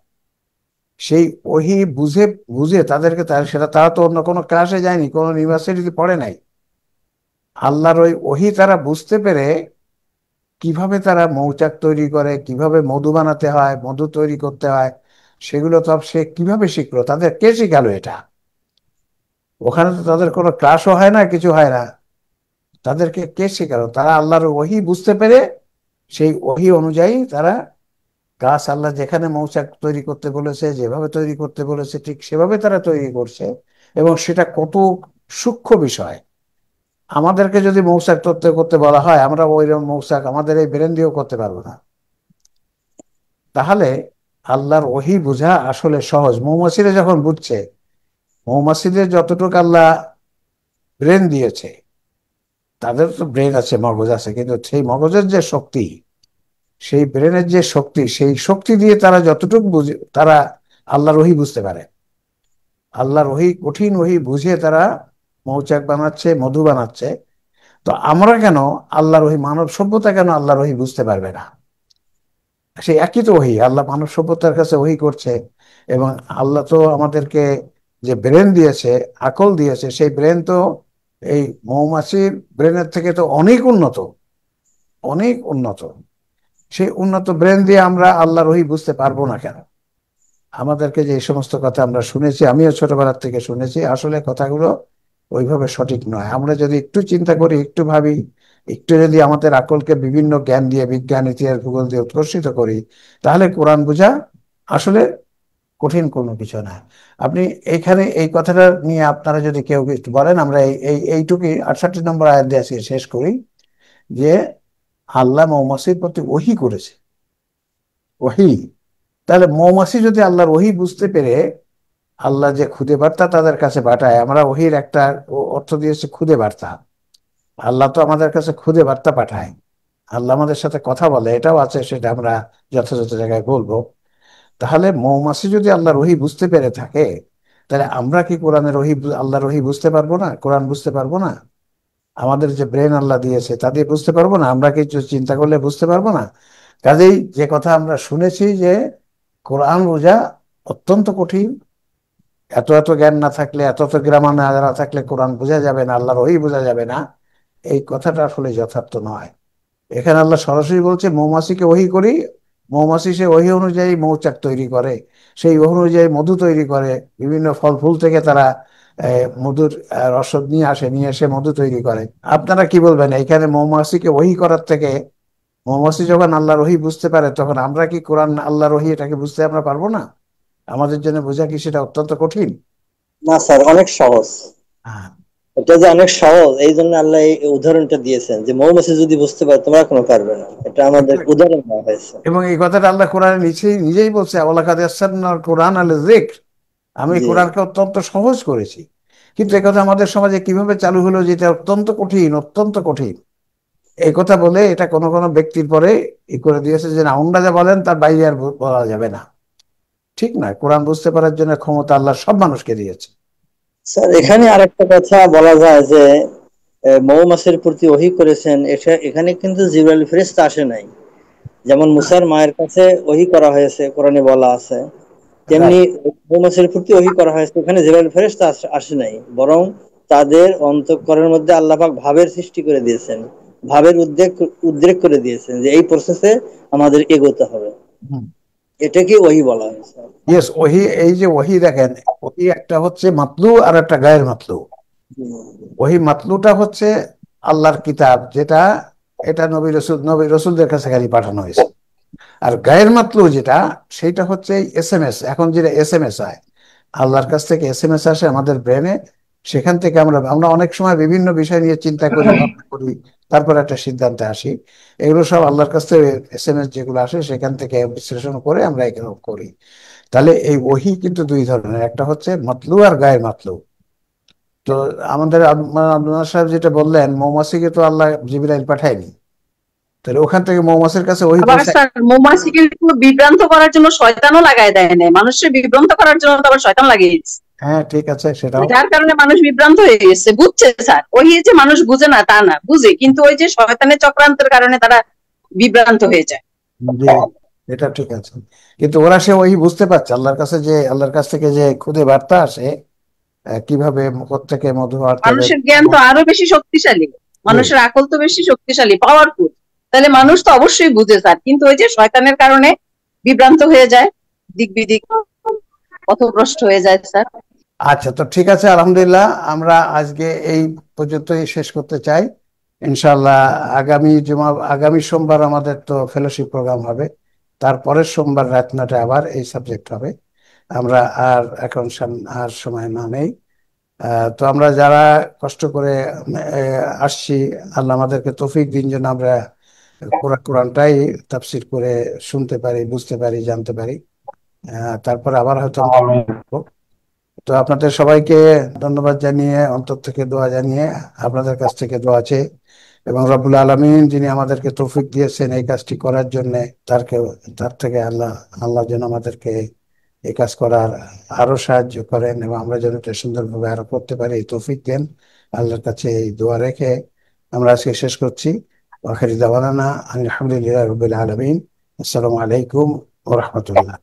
সেই ওহী বুঝে বুঝে তাদেরকে, সেটা তারা তো অন্য কোনো ক্লাসে যায়নি, কোনো ইউনিভার্সিটিতে পড়ে নাই। আল্লাহর ওই ওহী তারা বুঝতে পেরে কিভাবে তারা মৌচাক তৈরি করে, কিভাবে মধু বানাতে হয়, মধু তৈরি করতে হয়, সেগুলো তো সে কিভাবে শিখলো, তাদের কে শিখালো এটা? ওখানে তো তাদের কোনো ক্লাসও হয় না, কিছু হয় না। তাদেরকে কে শেখালো? তারা আল্লাহর ওহী বুঝতে পেরে সেই ওহী অনুযায়ী তারা গাছ, আল্লাহ যেখানে মৌচাক তৈরি করতে বলেছে, যেভাবে তৈরি করতে বলেছে, ঠিক সেভাবে তারা তৈরি করছে। এবং সেটা কত সূক্ষ্ম বিষয়। আমাদেরকে যদি মৌচাক তৈরি করতে বলা হয়, আমরা ওইরকম মৌচাক আমাদের এই ব্রেন দিয়েও করতে পারবো না। তাহলে আল্লাহর ওহী বোঝা আসলে সহজ। মৌমাছিরা যখন বুঝছে, মৌমাছিদের যতটুকু আল্লাহ ব্রেন দিয়েছে, তাদের তো ব্রেন আছে, মগজ আছে, কিন্তু সেই মগজের যে শক্তি, সেই ব্রেনের যে শক্তি, সেই শক্তি দিয়ে তারা যতটুকু বুঝে, তারা আল্লাহর ওহী বুঝতে পারে। আল্লাহর ওহী, কঠিন ওহী বুঝে তারা মৌচাক বানাচ্ছে, মধু বানাচ্ছে। তো আমরা কেন আল্লাহর ওহী, মানব সভ্যতা কেন আল্লাহর ওহী বুঝতে পারবে না? সেই একই তো ওহী, আল্লাহ মানব সভ্যতার কাছে ওহী করছে। এবং আল্লাহ তো আমাদেরকে যে ব্রেন দিয়েছে, আকল দিয়েছে, সেই ব্রেন তো এই মৌমাছির ব্রেনের থেকে তো অনেক উন্নত, অনেক উন্নত। সেই উন্নত ব্রেন দিয়ে আমরা আল্লাহর ওহী বুঝতে পারবো না কেন? আমাদেরকে যে এই সমস্ত কথা আমরা শুনেছি, আমিও ছোটবেলার থেকে শুনেছি, আসলে কথাগুলো ওইভাবে সঠিক নয়। আমরা যদি একটু চিন্তা করি, একটু ভাবি, একটু যদি আমাদের আকলকে বিভিন্ন জ্ঞান দিয়ে, বিজ্ঞান, ইতিহাস, ভূগোল দিয়ে উৎকর্ষিত করি, তাহলে কোরআন বোঝা আসলে কঠিন কোনো কিছু না। আপনি এইখানে এই কথাটা নিয়ে আপনারা যদি কেউ একটু বলেন, আমরা এইটুকুই 68 নম্বর আয়াত দিয়ে আজকে শেষ করি, যে আল্লাহ মৌমাছির প্রতি ওহী করেছে, ওহী। তাহলে মৌমাছি যদি আল্লাহর ওহী বুঝতে পেরে, আল্লাহ যে খুদে বার্তা তাদের কাছে পাঠায়, আমরা ওহীর একটা অর্থ দিয়েছি খুদে বার্তা। আল্লাহ তো আমাদের কাছে খুদে বার্তা পাঠায়, আল্লাহ আমাদের সাথে কথা বলে, এটাও আছে, সেটা আমরা যথাযথ জায়গায় বলবো। তাহলে মৌমাছি যদি আল্লাহর ওহী বুঝতে পেরে থাকে, তাহলে আমরা কি কোরআনের ওহী, আল্লাহর ওহী বুঝতে পারবো না? কোরআন বুঝতে পারবো না? আমাদের যে ব্রেন আল্লাহ দিয়েছে তা দিয়ে বুঝতে পারবো না? আমরা কিছু চিন্তা করলে বুঝতে পারবো না? কাজেই যে কথা আমরা শুনেছি যে কোরআন বোঝা অত্যন্ত কঠিন, এত এত জ্ঞান না থাকলে, এত এত গ্রামার না থাকলে কোরআন বোঝা যাবে না, আল্লাহর ওহী বোঝা যাবে না, এই কথাটা আসলে যথার্থ নয়। এখানে আল্লাহ সরাসরি বলছে মৌমাছিকে ওহী করি, মৌমাছি সে ওহী অনুযায়ী মৌচাক তৈরি করে, সেই ওহী অনুযায়ী মধু তৈরি করে, বিভিন্ন ফল ফুল থেকে তারা মধুর রসদ নিয়ে আসে, নিয়ে এসে মধু তৈরি করে। আপনারা কি বলবেন? এখানে মৌমাছিকে ওহী করার থেকে, মৌমাছি যখন আল্লাহর ওহী বুঝতে পারে, তখন আমরা কি কোরআন আল্লাহর ওহী এটাকে বুঝতে আমরা পারবো না? আমাদের জন্য বোঝা কি সেটা অত্যন্ত কঠিন? না স্যার, অনেক সহজ। হ্যাঁ, এটা যে অনেক সহজ, এই জন্য আল্লাহ এই উদাহরণটা দিয়েছেন যে মৌমাছি যদি বুঝতে পারে, তোমরা কোনো পারবে না। এটা আমাদের উদাহরণ দেওয়া হয়েছে। এবং এই কথাটা আল্লাহ কোরআনে নিজেই বলছে, ওয়ালাকাদ ইয়াসসারনাল কোরআন আল যিকর, আমি জি কোরআনকে অত্যন্ত সহজ করেছি। কিন্তু এই কথা আমাদের সমাজে কিভাবে চালু হলো, যেটা অত্যন্ত কঠিন, অত্যন্ত কঠিন। এই কথা বলে এটা কোনো কোনো ব্যক্তির পরে ই করে দিয়েছে যে না, অন্যরা যা বলেন তার বাইরে আর বলা যাবে না। ঠিক না, কোরআন বুঝতে পারার জন্য ক্ষমতা আল্লাহ সব মানুষকে দিয়েছে। স্যার, এখানে আরেকটা কথা বলা যায় যে মৌমাছির প্রতি ওহী করেছেন, এখানে কিন্তু জিবরাইল ফেরেশতা আসে নাই। যেমন মুসার মায়ের কাছে ওহী করা হয়েছে, কোরআনে বলা আছে তেমনি মৌমাছির প্রতি ওহী করা হয়েছে, ওখানে জিবরাইল ফেরেশতা আসে নাই, বরং তাদের অন্তঃকরণের মধ্যে আল্লাহ পাক ভাবের সৃষ্টি করে দিয়েছেন, ভাবের উদ্রেক করে দিয়েছেন যে এই প্রসেসে আমাদের এগোতে হবে। এটাকে ওহী বলা হয়েছে। ইয়েস, ওহি, এই যে ওহি দেখেন, ওহি একটা হচ্ছে মাতলু আর একটা গায়ের মাতলু। ওহি মাতলুটা হচ্ছে আল্লাহর কিতাব, যেটা এটা নবী রসুলদের কাছে খালি পাঠানো হয়েছে। আর গায়ের মাতলু যেটা, সেটা হচ্ছে SMS। এখন যেটা SMS হয়, আল্লাহর কাছ থেকে SMS আসে আমাদের ব্রেনে, সেখান থেকে আমরা আমরা অনেক সময় বিভিন্ন বিষয় নিয়ে চিন্তা করি, ভাবনা করি, তারপর একটা সিদ্ধান্তে আসি। এগুলো সব আল্লাহর কাছ থেকে SMS যেগুলো আসে সেখান থেকে বিশ্লেষণ করে আমরা এগুলো করি। তাহলে এই ওহী কিন্তু দুই ধরনের, একটা হচ্ছে মাতলু আর গায়ের মাতলু। তো আমাদের আব্দুল্লাহ সাহেব যেটা বললেন, মৌমাছিকে তো আল্লাহ জিবরাইল পাঠায়নি, তাহলে ওখান থেকে মৌমাছির কাছে ওহী আবার পৌঁছায়। স্যার মৌমাছিকে বিভ্রান্ত করার জন্য শয়তানও লাগায় দেয় না, মানুষের বিভ্রান্ত করার জন্য তো আবার শয়তান লাগিয়েছে। হ্যাঁ, ঠিক আছে, সেটাও যার কারণে মানুষ বিভ্রান্ত হয়ে গেছে, বুঝছে স্যার, ওই যে মানুষ বুঝে না তা না, বুঝে, কিন্তু ওই যে শয়তানের চক্রান্তের কারণে তারা বিভ্রান্ত হয়ে যায়। জি, এটা ঠিক আছে। কিন্তু ওরা সে ওই বুঝতে পারছে আল্লাহর কাছে, যে আল্লাহর কাছ থেকে যে খুদে বার্তা আসে, কিভাবে কোত্থেকে মধু আটকাবে। মানুষের জ্ঞান তো আরো বেশি শক্তিশালী, মানুষের আকল তো বেশি শক্তিশালী, পাওয়ারফুল, তাহলে মানুষ তো অবশ্যই বুঝে স্যার, কিন্তু ওই যে শয়তানের কারণে বিভ্রান্ত হয়ে যায়, দিক বিদিক পথভ্রষ্ট হয়ে যায় স্যার। আচ্ছা, তো ঠিক আছে, আলহামদুলিল্লাহ, আমরা আজকে এই পর্যন্তই শেষ করতে চাই। ইনশাআল্লাহ আগামী সোমবার আমাদের তো ফেলোশিপ প্রোগ্রাম হবে, তারপরের সোমবার রাত 9টায় আবার এই সাবজেক্ট হবে। আমরা আর এখন আর সময় না নেই। তো আমরা যারা কষ্ট করে আসছি, আল্লাহ আমাদেরকে তৌফিক দিন যেন আমরা কোরআনটাই তাফসীর করে শুনতে পারি, বুঝতে পারি, জানতে পারি। তারপর আবার হয়তো আমরা করবো। তো আপনাদের সবাইকে ধন্যবাদ জানিয়ে, অন্তর থেকে দোয়া জানিয়ে, আপনাদের কাছ থেকে দোয়া আছে, এবং রব্বুল আলামিন যিনি আমাদেরকে তৌফিক দিয়েছেন এই কাজটি করার জন্য, তার থেকে আল্লাহ যেন আমাদেরকে এই কাজ করার আরো সাহায্য করেন, এবং আমরা যেন এটা সুন্দরভাবে আরো করতে পারি, এই তৌফিক দেন। আল্লাহর কাছে এই দোয়া রেখে আমরা আজকে শেষ করছি। আখির দাওয়ানা আলহামদুলিল্লাহি রাব্বিল আলামিন। আসসালামু আলাইকুম ওয়া রাহমাতুল্লাহ।